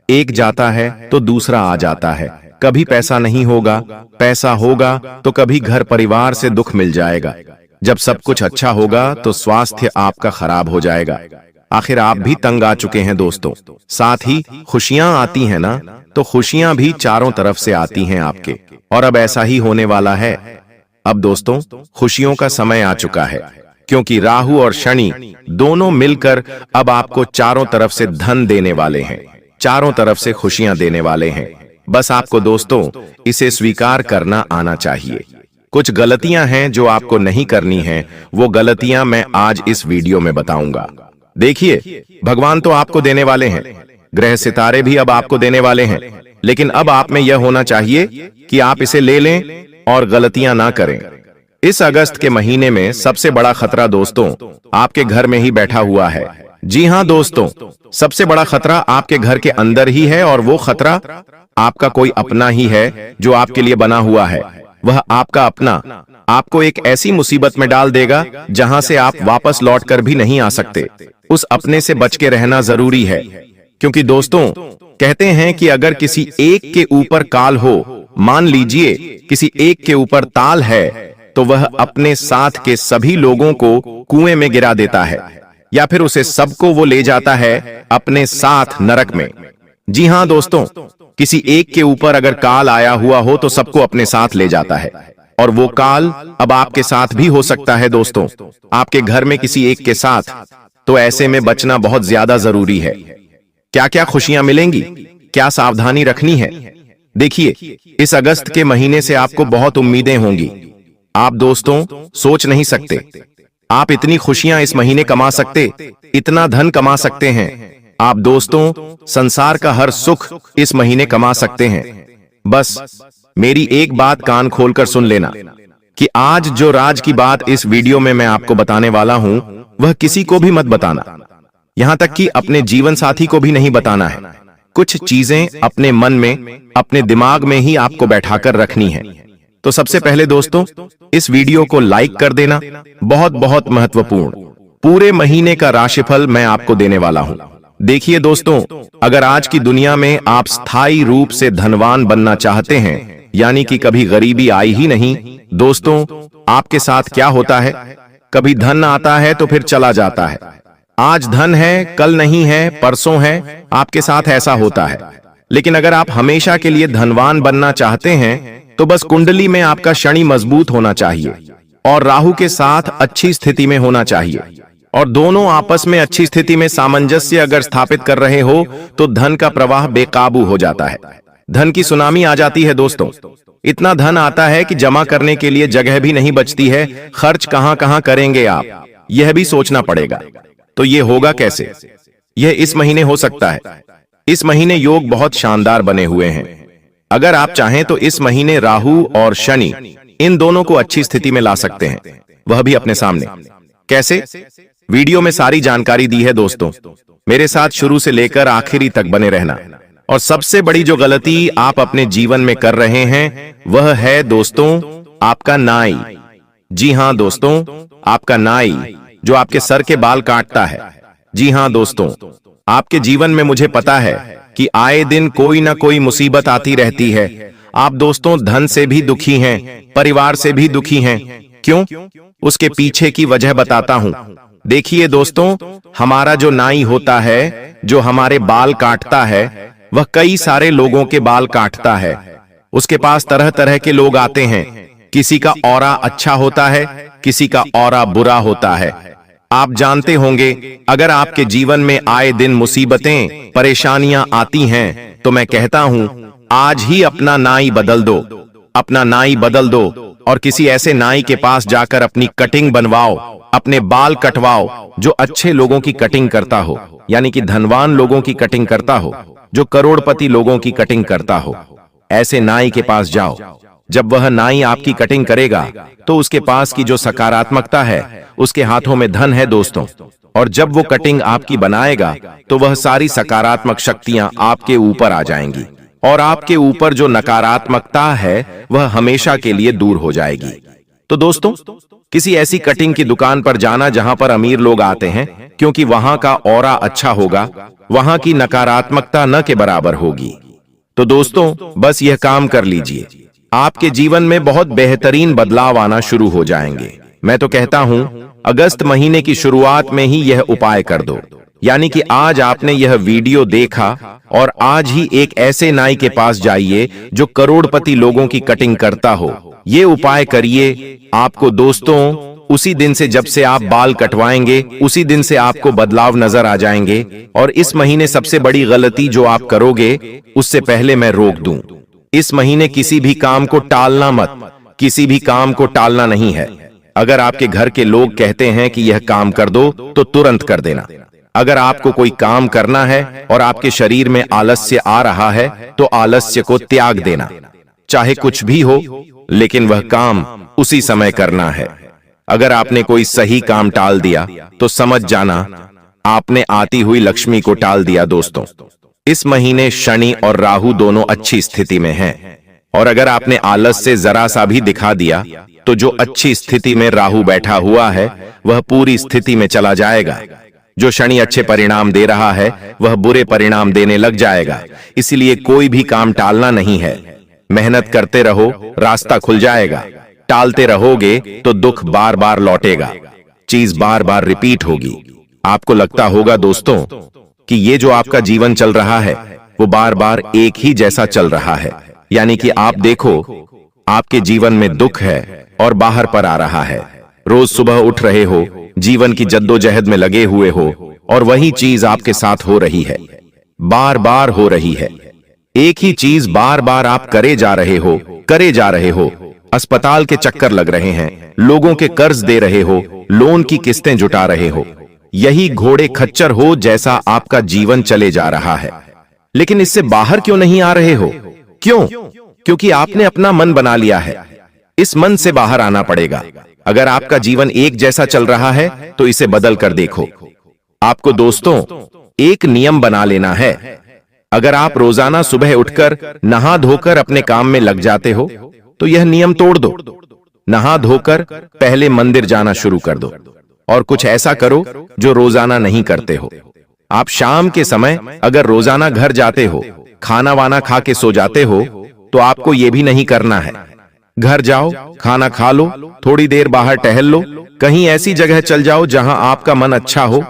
एक जाता है तो दूसरा आ जाता है। कभी पैसा नहीं होगा, पैसा होगा तो कभी घर परिवार से दुख मिल जाएगा। जब सब कुछ अच्छा होगा तो स्वास्थ्य आपका खराब हो जाएगा। आखिर आप भी तंग आ चुके हैं दोस्तों। साथ ही खुशियां आती हैं ना, तो खुशियां भी चारों तरफ से आती हैं आपके, और अब ऐसा ही होने वाला है। अब दोस्तों, खुशियों का समय आ चुका है, क्योंकि राहु और शनि दोनों मिलकर अब आपको चारों तरफ से धन देने वाले हैं, चारों तरफ से खुशियां देने वाले हैं। बस आपको दोस्तों इसे स्वीकार करना आना चाहिए। कुछ गलतियां हैं जो आपको नहीं करनी है, वो गलतियां मैं आज इस वीडियो में बताऊंगा। देखिए, भगवान तो आपको देने वाले हैं, ग्रह सितारे भी अब आपको देने वाले हैं, लेकिन अब आप में यह होना चाहिए कि आप इसे ले लें और गलतियां ना करें। इस अगस्त के महीने में सबसे बड़ा खतरा दोस्तों आपके घर में ही बैठा हुआ है। जी हां दोस्तों, सबसे बड़ा खतरा आपके घर के अंदर ही है, और वो खतरा आपका कोई अपना ही है जो आपके लिए बना हुआ है। वह आपका अपना आपको एक ऐसी मुसीबत में डाल देगा जहां से आप वापस लौट कर भी नहीं आ सकते। उस अपने से बच के रहना जरूरी है, क्योंकि दोस्तों कहते हैं कि अगर किसी एक के ऊपर काल हो, मान लीजिए किसी एक के ऊपर ताल है, तो वह अपने साथ के सभी लोगों को कुएं में गिरा देता है, या फिर उसे सबको वो ले जाता है अपने साथ नरक में। जी हां दोस्तों, किसी एक के ऊपर अगर काल आया हुआ हो तो सबको अपने साथ ले जाता है, और वो काल अब आपके साथ भी हो सकता है दोस्तों, आपके घर में किसी एक के साथ। तो ऐसे में बचना बहुत ज्यादा जरूरी है। क्या क्या खुशियां मिलेंगी, क्या सावधानी रखनी है? देखिए, इस अगस्त के महीने से आपको बहुत उम्मीदें होंगी। आप दोस्तों सोच नहीं सकते, आप इतनी खुशियां इस महीने कमा सकते, इतना धन कमा सकते हैं। आप दोस्तों संसार का हर सुख इस महीने कमा सकते हैं। बस मेरी एक बात कान खोलकर सुन लेना कि आज जो राज की बात इस वीडियो में मैं आपको बताने वाला हूं, वह किसी को भी मत बताना, यहां तक कि अपने जीवन साथी को भी नहीं बताना है। कुछ चीजें अपने मन में, अपने दिमाग में ही आपको बैठाकर रखनी है। तो सबसे पहले दोस्तों इस वीडियो को लाइक कर देना, बहुत बहुत महत्वपूर्ण। पूरे महीने का राशिफल मैं आपको देने वाला हूं। देखिए दोस्तों, अगर आज की दुनिया में आप स्थायी रूप से धनवान बनना चाहते हैं, यानी कि कभी गरीबी आई ही नहीं, दोस्तों आपके साथ क्या होता है, कभी धन आता है तो फिर चला जाता है। आज धन है, कल नहीं है, परसों है, आपके साथ ऐसा होता है। लेकिन अगर आप हमेशा के लिए धनवान बनना चाहते हैं तो बस कुंडली में आपका शनि मजबूत होना चाहिए और राहु के साथ अच्छी स्थिति में होना चाहिए, और दोनों आपस में अच्छी स्थिति में सामंजस्य अगर स्थापित कर रहे हो तो धन का प्रवाह बेकाबू हो जाता है, धन की सुनामी आ जाती है दोस्तों। इतना धन आता है कि जमा करने के लिए जगह भी नहीं बचती है। खर्च कहां कहां करेंगे आप, यह भी सोचना पड़ेगा। तो ये होगा कैसे? यह इस महीने हो सकता है। इस महीने योग बहुत शानदार बने हुए हैं। अगर आप चाहें तो इस महीने राहु और शनि इन दोनों को अच्छी स्थिति में ला सकते हैं, वह भी अपने सामने। कैसे? वीडियो में सारी जानकारी दी है दोस्तों, मेरे साथ शुरू से लेकर आखिरी तक बने रहना। और सबसे बड़ी जो गलती आप अपने जीवन में कर रहे हैं वह है दोस्तों आपका नाई। जी हां दोस्तों, आपका नाई जो आपके सर के बाल काटता है। जी हां दोस्तों, आपके जीवन में मुझे पता है कि आए दिन कोई ना कोई मुसीबत आती रहती है। आप दोस्तों धन से भी दुखी हैं, परिवार से भी दुखी हैं। क्यों? उसके पीछे की वजह बताता हूं। देखिए दोस्तों, हमारा जो नाई होता है, जो हमारे बाल काटता है, वह कई सारे लोगों के बाल काटता है। उसके पास तरह तरह के लोग आते हैं। किसी का ऑरा अच्छा होता है, किसी का ऑरा बुरा होता है। आप जानते होंगे, अगर आपके जीवन में आए दिन मुसीबतें, परेशानियां आती हैं, तो मैं कहता हूं आज ही अपना नाई बदल दो। अपना नाई बदल दो और किसी ऐसे नाई के पास जाकर अपनी कटिंग बनवाओ, अपने बाल कटवाओ जो अच्छे लोगों की कटिंग करता हो, यानी कि धनवान लोगों की कटिंग करता हो, जो करोड़पति लोगों की कटिंग करता हो। ऐसे नाई के पास जाओ। जब वह नाई आपकी कटिंग करेगा तो उसके पास की जो सकारात्मकता है, उसके हाथों में धन है दोस्तों। और जब वो कटिंग आपकी बनाएगा तो वह सारी सकारात्मक शक्तियां आपके ऊपर आ जाएंगी और आपके ऊपर जो नकारात्मकता है वह हमेशा के लिए दूर हो जाएगी। तो दोस्तों, किसी ऐसी कटिंग की दुकान पर जाना जहां पर अमीर लोग आते हैं, क्योंकि वहां का ऑरा अच्छा होगा, वहां की नकारात्मकता न के बराबर होगी। तो दोस्तों बस यह काम कर लीजिए, आपके जीवन में बहुत बेहतरीन बदलाव आना शुरू हो जाएंगे। मैं तो कहता हूं अगस्त महीने की शुरुआत में ही यह उपाय कर दो। यानी कि आज आपने यह वीडियो देखा और आज ही एक ऐसे नाई के पास जाइए जो करोड़पति लोगों की कटिंग करता हो। ये उपाय करिए। आपको दोस्तों उसी दिन से, जब से आप बाल कटवाएंगे, उसी दिन से आपको बदलाव नजर आ जाएंगे। और इस महीने सबसे बड़ी गलती जो आप करोगे, उससे पहले मैं रोक दूं। इस महीने किसी भी काम को टालना मत, किसी भी काम को टालना नहीं है। अगर आपके घर के लोग कहते हैं कि यह काम कर दो तो तुरंत कर देना। अगर आपको कोई काम करना है और आपके शरीर में आलस्य आ रहा है तो आलस्य को त्याग देना। चाहे कुछ भी हो, लेकिन वह काम उसी समय करना है। अगर आपने कोई सही काम टाल दिया तो समझ जाना आपने आती हुई लक्ष्मी को टाल दिया। दोस्तों इस महीने शनि और राहु दोनों अच्छी स्थिति में हैं, और अगर आपने आलस से जरा सा भी दिखा दिया तो जो अच्छी स्थिति में राहु बैठा हुआ है वह पूरी स्थिति में चला जाएगा। जो शनि अच्छे परिणाम दे रहा है वह बुरे परिणाम देने लग जाएगा। इसलिए कोई भी काम टालना नहीं है। मेहनत करते रहो, रास्ता खुल जाएगा। टालते रहोगे तो दुख बार बार लौटेगा, चीज बार बार रिपीट होगी। आपको लगता होगा दोस्तों कि ये जो आपका जीवन चल रहा है वो बार बार एक ही जैसा चल रहा है। यानी कि आप देखो, आपके जीवन में दुख है और बाहर पर आ रहा है। रोज सुबह उठ रहे हो, जीवन की जद्दोजहद में लगे हुए हो, और वही चीज आपके साथ हो रही है, बार बार हो रही है। एक ही चीज बार बार आप करे जा रहे हो। अस्पताल के चक्कर लग रहे हैं, लोगों के कर्ज दे रहे हो, लोन की किस्तें जुटा रहे हो। यही घोड़े खच्चर हो जैसा आपका जीवन चले जा रहा है। लेकिन इससे बाहर क्यों नहीं आ रहे हो? क्यों? क्योंकि आपने अपना मन बना लिया है। इस मन से बाहर आना पड़ेगा। अगर आपका जीवन एक जैसा चल रहा है तो इसे बदल कर देखो। आपको दोस्तों एक नियम बना लेना है। अगर आप रोजाना सुबह उठकर नहा धोकर अपने काम में लग जाते हो तो यह नियम तोड़ दो। नहा धोकर पहले मंदिर जाना शुरू कर दो और कुछ ऐसा करो जो रोजाना नहीं करते हो। आप शाम के समय अगर रोजाना घर जाते हो, खाना वाना खा के सो जाते हो, तो आपको यह भी नहीं करना है। घर जाओ, खाना खा लो, थोड़ी देर बाहर टहल लो, कहीं ऐसी जगह चल जाओ जहां आपका मन अच्छा हो।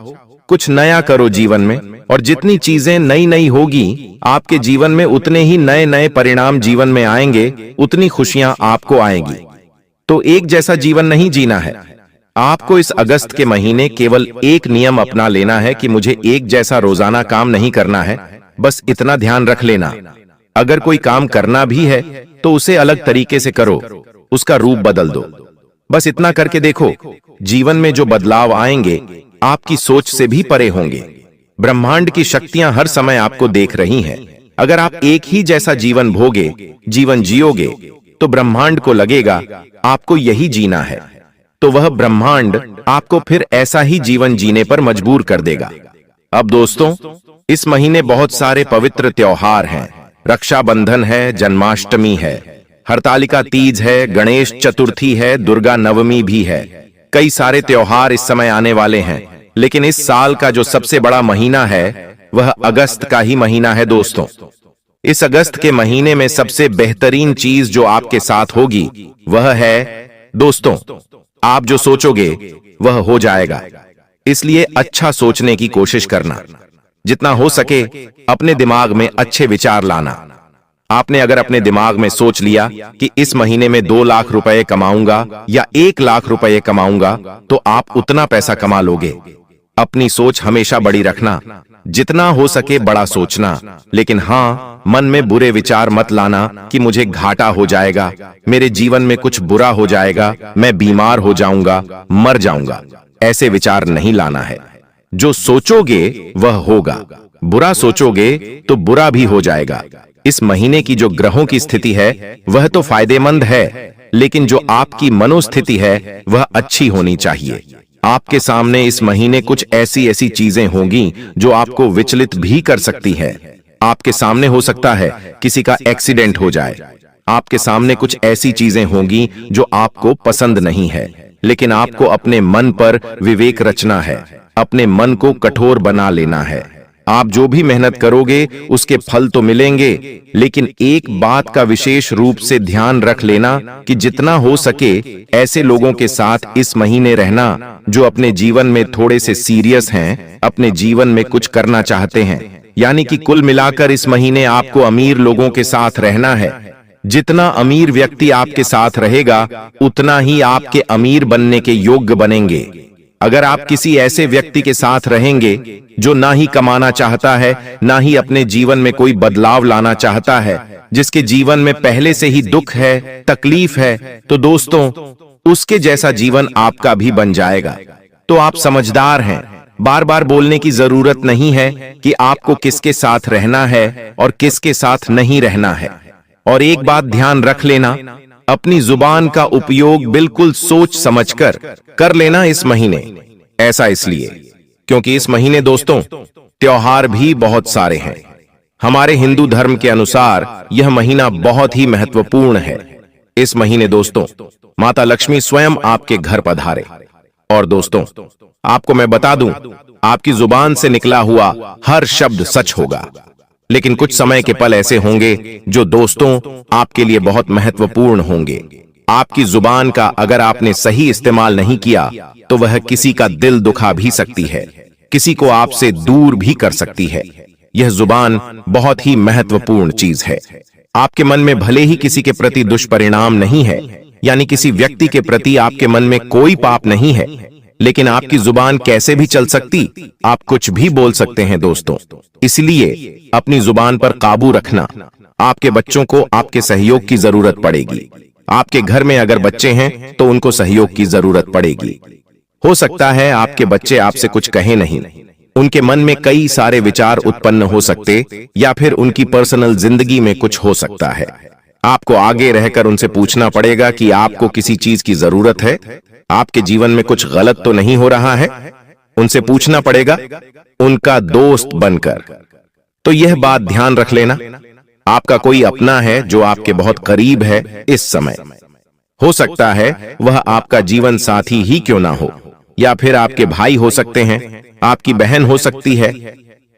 कुछ नया करो जीवन में, और जितनी चीजें नई नई होगी आपके जीवन में, उतने ही नए नए परिणाम जीवन में आएंगे, उतनी खुशियां आपको आएंगी। तो एक जैसा जीवन नहीं जीना है। आपको इस अगस्त के महीने केवल एक नियम अपना लेना है कि मुझे एक जैसा रोजाना काम नहीं करना है। बस इतना ध्यान रख लेना, अगर कोई काम करना भी है तो उसे अलग तरीके से करो, उसका रूप बदल दो। बस इतना करके देखो, जीवन में जो बदलाव आएंगे आपकी सोच से भी परे होंगे। ब्रह्मांड की शक्तियां हर समय आपको देख रही हैं। अगर आप एक ही जैसा जीवन जीवन जियोगे, तो ब्रह्मांड को लगेगा आपको यही जीना है, तो वह ब्रह्मांड आपको फिर ऐसा ही जीवन जीने पर मजबूर कर देगा। अब दोस्तों, इस महीने बहुत सारे पवित्र त्योहार हैं। रक्षाबंधन है, जन्माष्टमी है, हरतालिका तीज है, गणेश चतुर्थी है, दुर्गा नवमी भी है। कई सारे त्योहार इस समय आने वाले हैं, लेकिन इस साल का जो सबसे बड़ा महीना है वह अगस्त का ही महीना है दोस्तों। इस अगस्त के महीने में सबसे बेहतरीन चीज जो आपके साथ होगी वह है दोस्तों, आप जो सोचोगे वह हो जाएगा। इसलिए अच्छा सोचने की कोशिश करना, जितना हो सके अपने दिमाग में अच्छे विचार लाना। आपने अगर अपने दिमाग में सोच लिया कि इस महीने में 2 लाख रुपए कमाऊंगा या 1 लाख रुपए कमाऊंगा, तो आप उतना पैसा कमा लोगे। अपनी सोच हमेशा बड़ी रखना, जितना हो सके बड़ा सोचना, लेकिन हाँ, मन में बुरे विचार मत लाना कि मुझे घाटा हो जाएगा, मेरे जीवन में कुछ बुरा हो जाएगा, मैं बीमार हो जाऊंगा, मर जाऊंगा। ऐसे विचार नहीं लाना है। जो सोचोगे वह होगा, बुरा सोचोगे तो बुरा भी हो जाएगा। इस महीने की जो ग्रहों की स्थिति है वह तो फायदेमंद है, लेकिन जो आपकी मनोस्थिति है वह अच्छी होनी चाहिए। आपके सामने इस महीने कुछ ऐसी चीजें होंगी जो आपको विचलित भी कर सकती है। आपके सामने हो सकता है किसी का एक्सीडेंट हो जाए। आपके सामने कुछ ऐसी चीजें होंगी जो आपको पसंद नहीं है, लेकिन आपको अपने मन पर विवेक रचना है, अपने मन को कठोर बना लेना है। आप जो भी मेहनत करोगे उसके फल तो मिलेंगे, लेकिन एक बात का विशेष रूप से ध्यान रख लेना कि जितना हो सके ऐसे लोगों के साथ इस महीने रहना जो अपने जीवन में थोड़े से सीरियस हैं, अपने जीवन में कुछ करना चाहते हैं। यानी कि कुल मिलाकर इस महीने आपको अमीर लोगों के साथ रहना है। जितना अमीर व्यक्ति आपके साथ रहेगा उतना ही आपके अमीर बनने के योग्य बनेंगे। अगर आप किसी ऐसे व्यक्ति के साथ रहेंगे जो ना ही कमाना चाहता है, ना ही अपने जीवन में कोई बदलाव लाना चाहता है, जिसके जीवन में पहले से ही दुख है, तकलीफ है, तो दोस्तों उसके जैसा जीवन आपका भी बन जाएगा। तो आप समझदार हैं, बार बार बोलने की जरूरत नहीं है कि आपको किसके साथ रहना है और किसके साथ नहीं रहना है। और एक बात ध्यान रख लेना, अपनी जुबान का उपयोग बिल्कुल सोच समझकर कर लेना इस महीने। ऐसा इसलिए क्योंकि इस महीने दोस्तों त्योहार भी बहुत सारे हैं। हमारे हिंदू धर्म के अनुसार यह महीना बहुत ही महत्वपूर्ण है। इस महीने दोस्तों माता लक्ष्मी स्वयं आपके घर पधारे। और दोस्तों आपको मैं बता दूं, आपकी जुबान से निकला हुआ हर शब्द सच होगा, लेकिन कुछ समय के पल ऐसे होंगे जो दोस्तों आपके लिए बहुत महत्वपूर्ण होंगे। आपकी जुबान का अगर आपने सही इस्तेमाल नहीं किया तो वह किसी का दिल दुखा भी सकती है, किसी को आपसे दूर भी कर सकती है। यह जुबान बहुत ही महत्वपूर्ण चीज है। आपके मन में भले ही किसी के प्रति दुष्परिणाम नहीं है, यानी किसी व्यक्ति के प्रति आपके मन में कोई पाप नहीं है, लेकिन आपकी जुबान कैसे भी चल सकती, आप कुछ भी बोल सकते हैं दोस्तों। इसलिए अपनी जुबान पर काबू रखना। आपके बच्चों को आपके सहयोग की जरूरत पड़ेगी। आपके घर में अगर बच्चे हैं तो उनको सहयोग की जरूरत पड़ेगी। हो सकता है आपके बच्चे आपसे कुछ कहे नहीं, उनके मन में कई सारे विचार उत्पन्न हो सकते, या फिर उनकी पर्सनल जिंदगी में कुछ हो सकता है। आपको आगे रहकर उनसे पूछना पड़ेगा कि आपको किसी चीज की जरूरत है, आपके जीवन में कुछ गलत तो नहीं हो रहा है। उनसे पूछना पड़ेगा उनका दोस्त बनकर। तो यह बात ध्यान रख लेना, आपका कोई अपना है जो आपके बहुत करीब है इस समय। हो सकता है वह आपका जीवन साथी ही क्यों ना हो, या फिर आपके भाई हो सकते हैं, आपकी बहन हो सकती है।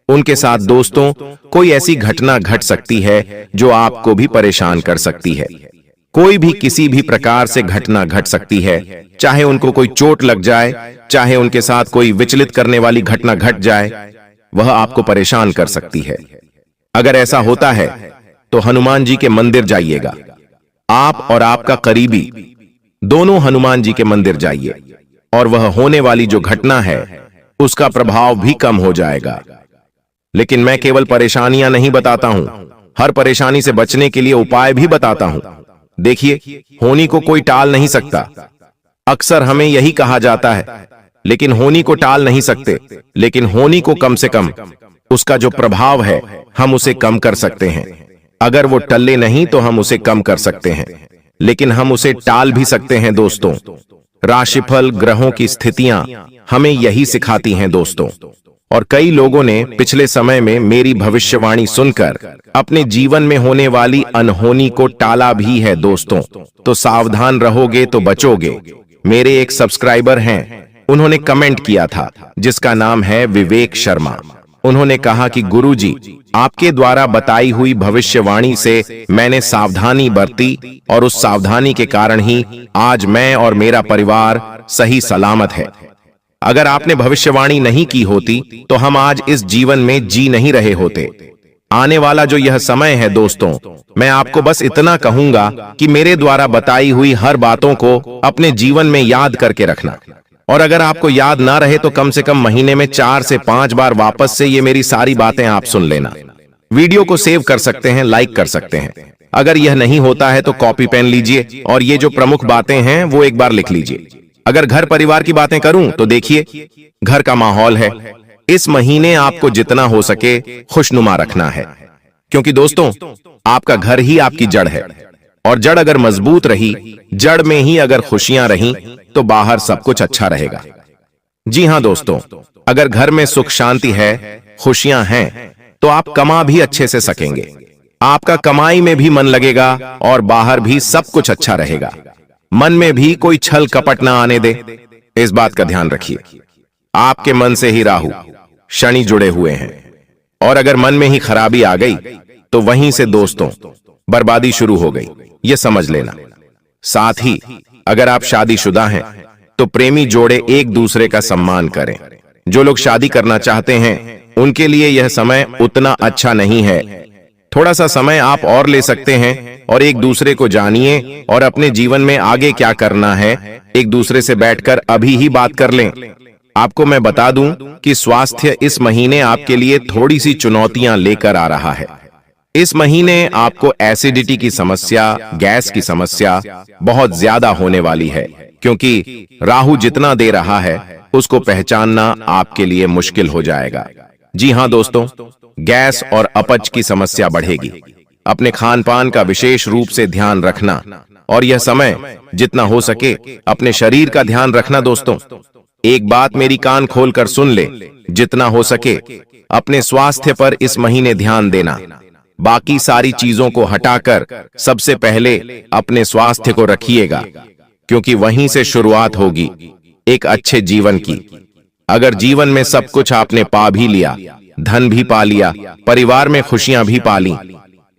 उनके साथ दोस्तों कोई ऐसी घटना घट सकती है जो आपको भी परेशान कर सकती है। कोई भी किसी भी प्रकार से घटना घट सकती है, चाहे उनको कोई चोट लग जाए, चाहे उनके साथ कोई विचलित करने वाली घटना घट जाए, वह आपको परेशान कर सकती है। अगर ऐसा होता है तो हनुमान जी के मंदिर जाइएगा। आप और आपका करीबी दोनों हनुमान जी के मंदिर जाइए, और वह होने वाली जो घटना है उसका प्रभाव भी कम हो जाएगा। लेकिन मैं केवल परेशानियां नहीं बताता हूं, हर परेशानी से बचने के लिए उपाय भी बताता हूं। देखिए, होनी को कोई टाल नहीं सकता। अक्सर हमें यही कहा जाता है लेकिन होनी को टाल नहीं सकते, लेकिन होनी को कम से कम उसका जो प्रभाव है हम उसे कम कर सकते हैं। अगर वो टले नहीं तो हम उसे कम कर सकते हैं, लेकिन हम उसे टाल भी सकते हैं दोस्तों। राशिफल, ग्रहों की स्थितियां हमें यही सिखाती हैं दोस्तों। और कई लोगों ने पिछले समय में मेरी भविष्यवाणी सुनकर अपने जीवन में होने वाली अनहोनी को टाला भी है दोस्तों। तो सावधान रहोगे तो बचोगे। मेरे एक सब्सक्राइबर हैं, उन्होंने कमेंट किया था जिसका नाम है विवेक शर्मा। उन्होंने कहा कि गुरुजी, आपके द्वारा बताई हुई भविष्यवाणी से मैंने सावधानी बरती और उस सावधानी के कारण ही आज मैं और मेरा परिवार सही सलामत है। अगर आपने भविष्यवाणी नहीं की होती तो हम आज इस जीवन में जी नहीं रहे होते। आने वाला जो यह समय है दोस्तों, मैं आपको बस इतना कहूंगा कि मेरे द्वारा बताई हुई हर बातों को अपने जीवन में याद करके रखना। और अगर आपको याद ना रहे तो कम से कम महीने में 4 से 5 बार वापस से ये मेरी सारी बातें आप सुन लेना। वीडियो को सेव कर सकते हैं, लाइक कर सकते हैं। अगर यह नहीं होता है तो कॉपी पेन लीजिए और ये जो प्रमुख बातें हैं वो एक बार लिख लीजिए। अगर घर परिवार की बातें करूं तो देखिए, घर का माहौल है। इस महीने आपको जितना हो सके खुशनुमा रखना है, क्योंकि दोस्तों आपका घर ही आपकी जड़ है। और जड़ अगर मजबूत रही, जड़ में ही अगर खुशियां रहीं तो बाहर सब कुछ अच्छा रहेगा। जी हां दोस्तों, अगर घर में सुख शांति है, खुशियां हैं, तो आप कमा भी अच्छे से सकेंगे। आपका कमाई में भी मन लगेगा और बाहर भी सब कुछ अच्छा रहेगा। मन में भी कोई छल कपट ना आने दे, इस बात का ध्यान रखिए। आपके मन से ही राहु शनि जुड़े हुए हैं, और अगर मन में ही खराबी आ गई तो वहीं से दोस्तों बर्बादी शुरू हो गई, ये समझ लेना। साथ ही अगर आप शादीशुदा हैं तो प्रेमी जोड़े एक दूसरे का सम्मान करें। जो लोग शादी करना चाहते हैं उनके लिए यह समय उतना अच्छा नहीं है। थोड़ा सा समय आप और ले सकते हैं और एक दूसरे को जानिए और अपने जीवन में आगे क्या करना है एक दूसरे से बैठकर अभी ही बात कर लें। आपको मैं बता दूं कि स्वास्थ्य इस महीने आपके लिए थोड़ी सी चुनौतियां लेकर आ रहा है। इस महीने आपको एसिडिटी की समस्या, गैस की समस्या बहुत ज्यादा होने वाली है, क्योंकि राहु जितना दे रहा है उसको पहचानना आपके लिए मुश्किल हो जाएगा। जी हां दोस्तों, गैस और अपच की समस्या बढ़ेगी। अपने खान पान का विशेष रूप से ध्यान रखना और यह समय जितना हो सके अपने शरीर का ध्यान रखना दोस्तों। एक बात मेरी कान खोलकर सुन ले, जितना हो सके अपने स्वास्थ्य पर इस महीने ध्यान देना। बाकी सारी चीजों को हटाकर सबसे पहले अपने स्वास्थ्य को रखिएगा, क्योंकि वहीं से शुरुआत होगी एक अच्छे जीवन की। अगर जीवन में सब कुछ आपने पा भी लिया, धन भी पा लिया, परिवार में खुशियां भी पा ली,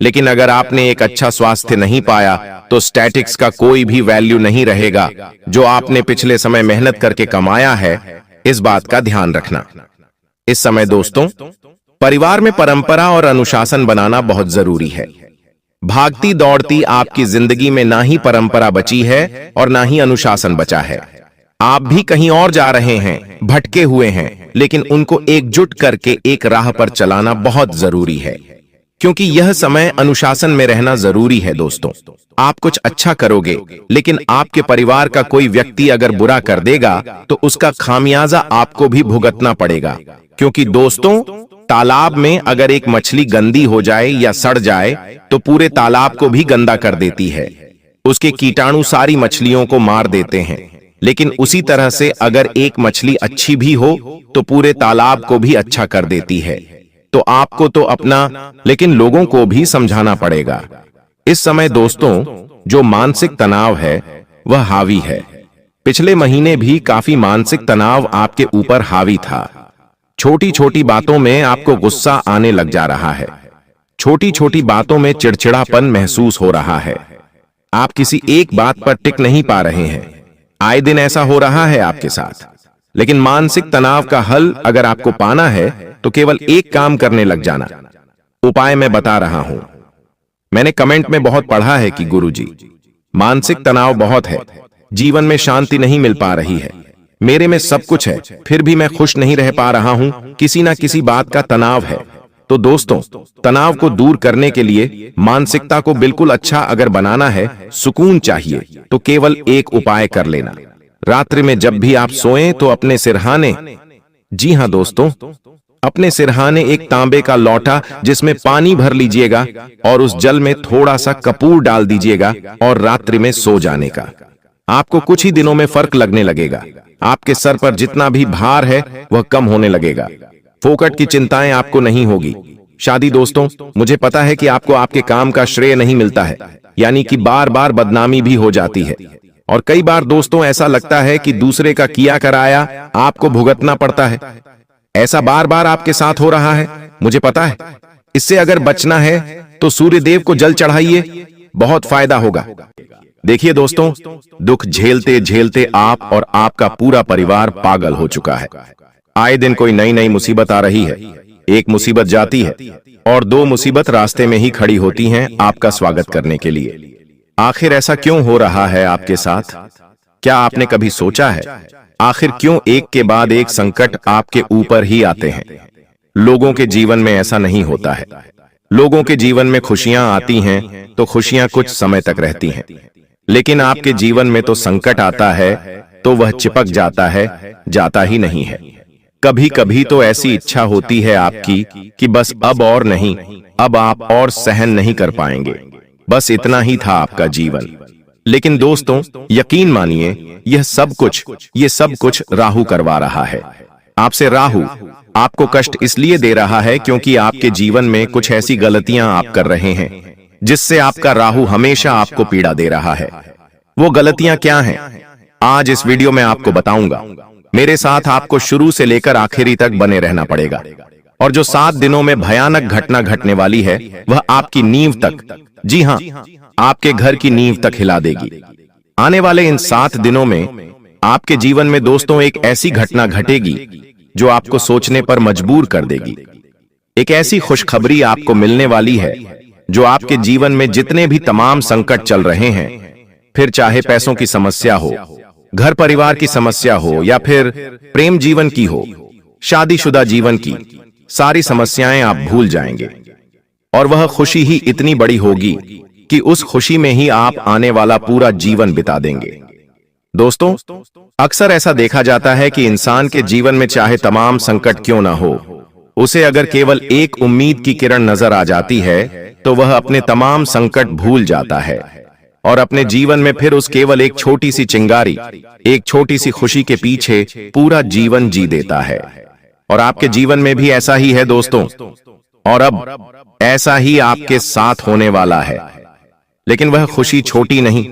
लेकिन अगर आपने एक अच्छा स्वास्थ्य नहीं पाया तो स्टैटिक्स का कोई भी वैल्यू नहीं रहेगा जो आपने पिछले समय मेहनत करके कमाया है। इस बात का ध्यान रखना। इस समय दोस्तों परिवार में परंपरा और अनुशासन बनाना बहुत जरूरी है। भागती दौड़ती आपकी जिंदगी में ना ही परंपरा बची है और ना ही अनुशासन बचा है। आप भी कहीं और जा रहे हैं, भटके हुए हैं, लेकिन उनको एकजुट करके एक राह पर चलाना बहुत जरूरी है, क्योंकि यह समय अनुशासन में रहना जरूरी है दोस्तों। आप कुछ अच्छा करोगे, लेकिन आपके परिवार का कोई व्यक्ति अगर बुरा कर देगा तो उसका खामियाजा आपको भी भुगतना पड़ेगा। क्योंकि दोस्तों तालाब में अगर एक मछली गंदी हो जाए या सड़ जाए तो पूरे तालाब को भी गंदा कर देती है। उसके कीटाणु सारी मछलियों को मार देते हैं। लेकिन उसी तरह से अगर एक मछली अच्छी भी हो तो पूरे तालाब को भी अच्छा कर देती है। तो आपको तो अपना, लेकिन लोगों को भी समझाना पड़ेगा। इस समय दोस्तों जो मानसिक तनाव है वह हावी है। पिछले महीने भी काफी मानसिक तनाव आपके ऊपर हावी था। छोटी छोटी बातों में आपको गुस्सा आने लग जा रहा है। छोटी छोटी बातों में चिड़चिड़ापन महसूस हो रहा है। आप किसी एक बात पर टिक नहीं पा रहे हैं। आए दिन ऐसा हो रहा है आपके साथ। लेकिन मानसिक तनाव का हल अगर आपको पाना है तो केवल एक काम करने लग जाना। उपाय मैं बता रहा हूं। मैंने कमेंट में बहुत पढ़ा है कि गुरुजी मानसिक तनाव बहुत है, जीवन में शांति नहीं मिल पा रही है, मेरे में सब कुछ है फिर भी मैं खुश नहीं रह पा रहा हूं, किसी ना किसी बात का तनाव है। तो दोस्तों तनाव को दूर करने के लिए, मानसिकता को बिल्कुल अच्छा अगर बनाना है, सुकून चाहिए, तो केवल एक उपाय कर लेना। रात्रि में जब भी आप सोएं तो अपने सिरहाने, जी हां दोस्तों, अपने सिरहाने एक तांबे का लौटा जिसमें पानी भर लीजिएगा और उस जल में थोड़ा सा कपूर डाल दीजिएगा और रात्रि में सो जाने का। आपको कुछ ही दिनों में फर्क लगने लगेगा। आपके सर पर जितना भी भार है वह कम होने लगेगा। फोकट की चिंताएं आपको नहीं होगी। शादी दोस्तों, मुझे पता है कि आपको आपके काम का श्रेय नहीं मिलता है, यानी कि बार बार बदनामी भी हो जाती है। और कई बार दोस्तों ऐसा लगता है कि दूसरे का किया कराया आपको भुगतना पड़ता है। ऐसा बार बार आपके साथ हो रहा है, मुझे पता है। इससे अगर बचना है तो सूर्य देव को जल चढ़ाइए, बहुत फायदा होगा। देखिए दोस्तों, दुख झेलते झेलते आप और आपका पूरा परिवार पागल हो चुका है। आए दिन कोई नई नई मुसीबत आ रही है। एक मुसीबत जाती है और दो मुसीबत रास्ते में ही खड़ी होती हैं आपका स्वागत करने के लिए। आखिर ऐसा क्यों हो रहा है आपके साथ? क्या आपने कभी सोचा है आखिर क्यों एक के बाद एक संकट आपके ऊपर ही आते हैं? लोगों के जीवन में ऐसा नहीं होता है। लोगों के जीवन में खुशियां आती हैं तो खुशियां कुछ समय तक रहती हैं, लेकिन आपके जीवन में तो संकट आता है तो वह चिपक जाता है, जाता ही नहीं है। कभी कभी तो ऐसी इच्छा होती है आपकी कि बस अब और नहीं, अब आप और सहन नहीं कर पाएंगे। बस इतना ही था आपका जीवन। लेकिन दोस्तों, यकीन मानिए, ये सब कुछ राहु करवा रहा है आपसे। राहु आपको कष्ट इसलिए दे रहा है क्योंकि आपके जीवन में कुछ ऐसी गलतियां आप कर रहे हैं जिससे आपका राहु हमेशा आपको पीड़ा दे रहा है। वो गलतियां क्या हैं? आज इस वीडियो में आपको बताऊंगा। मेरे साथ आपको शुरू से लेकर आखिरी तक बने रहना पड़ेगा। और जो 7 दिनों में भयानक घटना घटने वाली है वह आपकी नींव तक, जी हां, आपके घर की नींव तक हिला देगी। आने वाले इन 7 दिनों में आपके जीवन में दोस्तों एक ऐसी घटना घटेगी जो आपको सोचने पर मजबूर कर देगी। एक ऐसी खुशखबरी आपको मिलने वाली है जो आपके जीवन में जितने भी तमाम संकट चल रहे हैं, फिर चाहे पैसों की समस्या हो, घर परिवार की समस्या हो या फिर प्रेम जीवन की हो, शादीशुदा जीवन की, सारी समस्याएं आप भूल जाएंगे। और वह खुशी ही इतनी बड़ी होगी कि उस खुशी में ही आप आने वाला पूरा जीवन बिता देंगे। दोस्तों, अक्सर ऐसा देखा जाता है कि इंसान के जीवन में चाहे तमाम संकट क्यों ना हो, उसे अगर केवल एक उम्मीद की किरण नजर आ जाती है तो वह अपने तमाम संकट भूल जाता है और अपने जीवन में फिर उस केवल एक छोटी सी चिंगारी, एक छोटी सी खुशी के पीछे पूरा जीवन जी देता है। और आपके जीवन में भी ऐसा ही है दोस्तों, और अब ऐसा ही आपके साथ होने वाला है। लेकिन वह खुशी छोटी नहीं,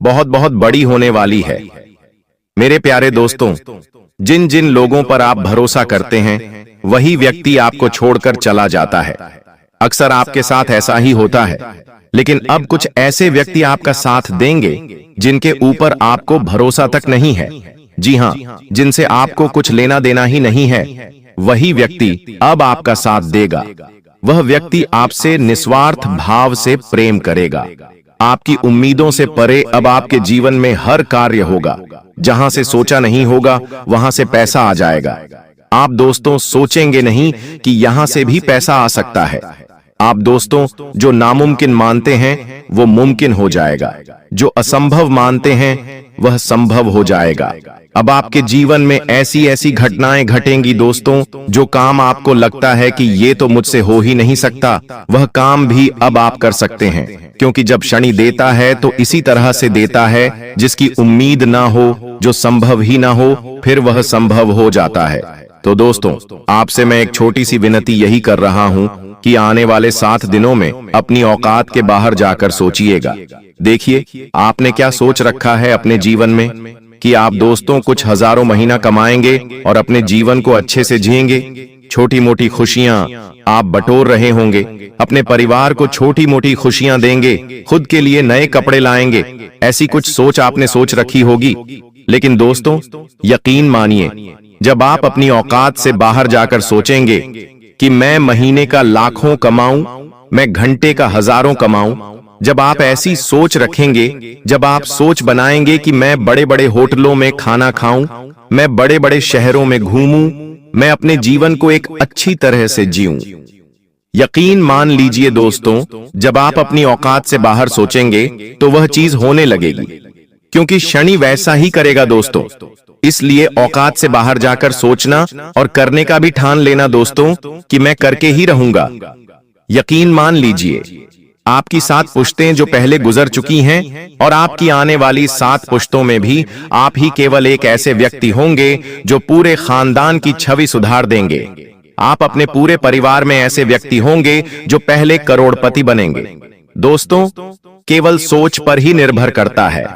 बहुत बहुत बड़ी होने वाली है। मेरे प्यारे दोस्तों, जिन जिन लोगों पर आप भरोसा करते हैं वही व्यक्ति आपको छोड़कर चला जाता है। अक्सर आपके साथ ऐसा ही होता है। लेकिन अब कुछ ऐसे व्यक्ति आपका साथ देंगे जिनके ऊपर आपको भरोसा तक नहीं है, जी हां, जिनसे आपको कुछ लेना देना ही नहीं है, वही व्यक्ति अब आपका साथ देगा। वह व्यक्ति आपसे निस्वार्थ भाव से प्रेम करेगा। आपकी उम्मीदों से परे अब आपके जीवन में हर कार्य होगा। जहां से सोचा नहीं होगा वहां से पैसा आ जाएगा। आप दोस्तों सोचेंगे नहीं कि यहां से भी पैसा आ सकता है। आप दोस्तों जो नामुमकिन मानते हैं वो मुमकिन हो जाएगा, जो असंभव मानते हैं वह संभव हो जाएगा। अब आपके जीवन में ऐसी ऐसी घटनाएं घटेंगी दोस्तों, जो काम आपको लगता है कि ये तो मुझसे हो ही नहीं सकता, वह काम भी अब आप कर सकते हैं। क्योंकि जब शनि देता है तो इसी तरह से देता है, जिसकी उम्मीद ना हो, जो संभव ही ना हो, फिर वह संभव हो जाता है। तो दोस्तों, आपसे मैं एक छोटी सी विनती यही कर रहा हूं कि आने वाले 7 दिनों में अपनी औकात के बाहर जाकर सोचिएगा। देखिए, आपने क्या सोच रखा है अपने जीवन में कि आप दोस्तों कुछ हजारों महीना कमाएंगे और अपने जीवन को अच्छे से जिएंगे। छोटी मोटी खुशियां आप बटोर रहे होंगे, अपने परिवार को छोटी मोटी खुशियां देंगे, खुद के लिए नए कपड़े लाएंगे, ऐसी कुछ सोच आपने सोच रखी होगी। लेकिन दोस्तों, यकीन मानिए, जब आप अपनी औकात से बाहर जाकर सोचेंगे कि मैं महीने का लाखों कमाऊं, मैं घंटे का हजारों कमाऊं, जब आप ऐसी सोच रखेंगे, जब आप सोच बनाएंगे कि मैं बड़े बड़े होटलों में खाना खाऊं, मैं बड़े बड़े शहरों में घूमूं, मैं अपने जीवन को एक अच्छी तरह से जीऊं, यकीन मान लीजिए दोस्तों, जब आप अपनी औकात से बाहर सोचेंगे तो वह चीज होने लगेगी। क्योंकि शनि वैसा ही करेगा दोस्तों। इसलिए औकात से बाहर जाकर सोचना और करने का भी ठान लेना दोस्तों कि मैं करके ही रहूंगा। यकीन मान लीजिए, आपकी 7 पुश्तें जो पहले गुजर चुकी हैं और आपकी आने वाली 7 पुश्तों में भी आप ही केवल एक ऐसे व्यक्ति होंगे जो पूरे खानदान की छवि सुधार देंगे। आप अपने पूरे परिवार में ऐसे व्यक्ति होंगे जो पहले करोड़पति बनेंगे। दोस्तों, केवल सोच पर ही निर्भर करता है,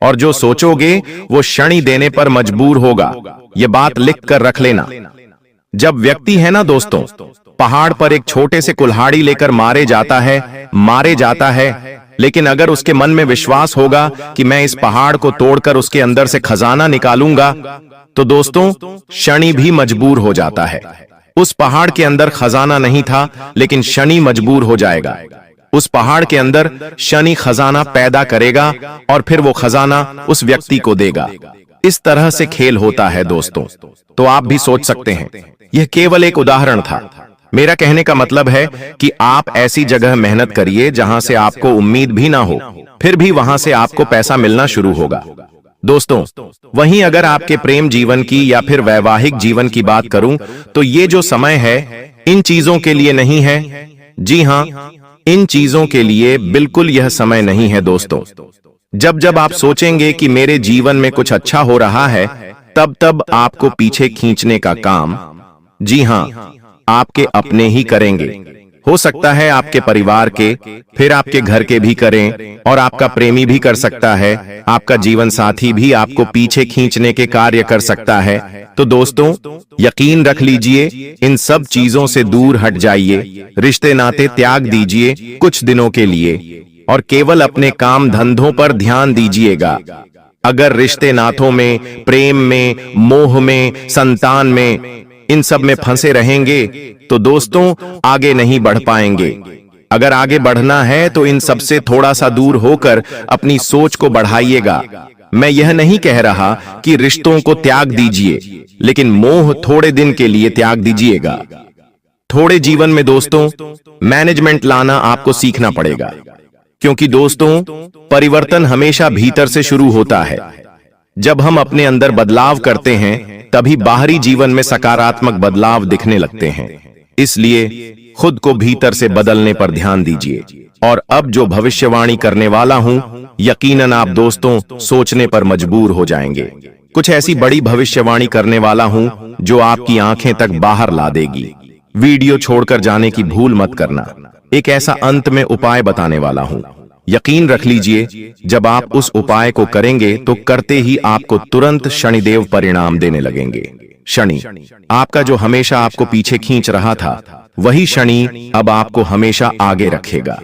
और जो सोचोगे वो शनि देने पर मजबूर होगा। ये बात लिख कर रख लेना। जब व्यक्ति है ना दोस्तों, पहाड़ पर एक छोटे से कुल्हाड़ी लेकर मारे जाता है, लेकिन अगर उसके मन में विश्वास होगा कि मैं इस पहाड़ को तोड़कर उसके अंदर से खजाना निकालूंगा, तो दोस्तों शनि भी मजबूर हो जाता है। उस पहाड़ के अंदर खजाना नहीं था, लेकिन शनि मजबूर हो जाएगा। उस पहाड़ के अंदर शनि खजाना पैदा करेगा और फिर वो खजाना उस व्यक्ति को देगा। इस तरह से खेल होता है दोस्तों। तो आप भी सोच सकते हैं, यह केवल एक उदाहरण था। मेरा कहने का मतलब है कि आप ऐसी जगह मेहनत करिए जहां से आपको उम्मीद भी ना हो, फिर भी वहां से आपको पैसा मिलना शुरू होगा। दोस्तों, वहीं अगर आपके प्रेम जीवन की या फिर वैवाहिक जीवन की बात करूं, तो ये जो समय है इन चीजों के लिए नहीं है। जी हां, इन चीजों के लिए बिल्कुल यह समय नहीं है दोस्तों। जब जब आप सोचेंगे कि मेरे जीवन में कुछ अच्छा हो रहा है, तब तब आपको पीछे खींचने का काम, जी हां, आपके अपने ही करेंगे। हो सकता है आपके परिवार के, फिर आपके घर के भी करें, और आपका प्रेमी भी कर सकता है, आपका जीवन साथी भी आपको पीछे खींचने के कार्य कर सकता है। तो दोस्तों, यकीन रख लीजिए, इन सब चीजों से दूर हट जाइए, रिश्ते नाते त्याग दीजिए कुछ दिनों के लिए, और केवल अपने काम धंधों पर ध्यान दीजिएगा। अगर रिश्ते नातों में, प्रेम में, मोह में, संतान में, इन सब में फंसे रहेंगे तो दोस्तों आगे नहीं बढ़ पाएंगे। अगर आगे बढ़ना है तो इन सब से थोड़ा सा दूर होकर अपनी सोच को बढ़ाइएगा। मैं यह नहीं कह रहा कि रिश्तों को त्याग दीजिए, लेकिन मोह थोड़े दिन के लिए त्याग दीजिएगा। थोड़े जीवन में दोस्तों मैनेजमेंट लाना आपको सीखना पड़ेगा, क्योंकि दोस्तों परिवर्तन हमेशा भीतर से शुरू होता है। जब हम अपने अंदर बदलाव करते हैं, तभी बाहरी जीवन में सकारात्मक बदलाव दिखने लगते हैं। इसलिए खुद को भीतर से बदलने पर ध्यान दीजिए। और अब जो भविष्यवाणी करने वाला हूं, यकीनन आप दोस्तों सोचने पर मजबूर हो जाएंगे। कुछ ऐसी बड़ी भविष्यवाणी करने वाला हूं जो आपकी आंखें तक बाहर ला देगी। वीडियो छोड़कर जाने की भूल मत करना। एक ऐसा अंत में उपाय बताने वाला हूं। यकीन रख लीजिए, जब आप उस उपाय को करेंगे तो करते ही आपको तुरंत शनिदेव परिणाम देने लगेंगे। शनि, आपका जो हमेशा आपको पीछे खींच रहा था, वही शनि अब आपको हमेशा आगे रखेगा।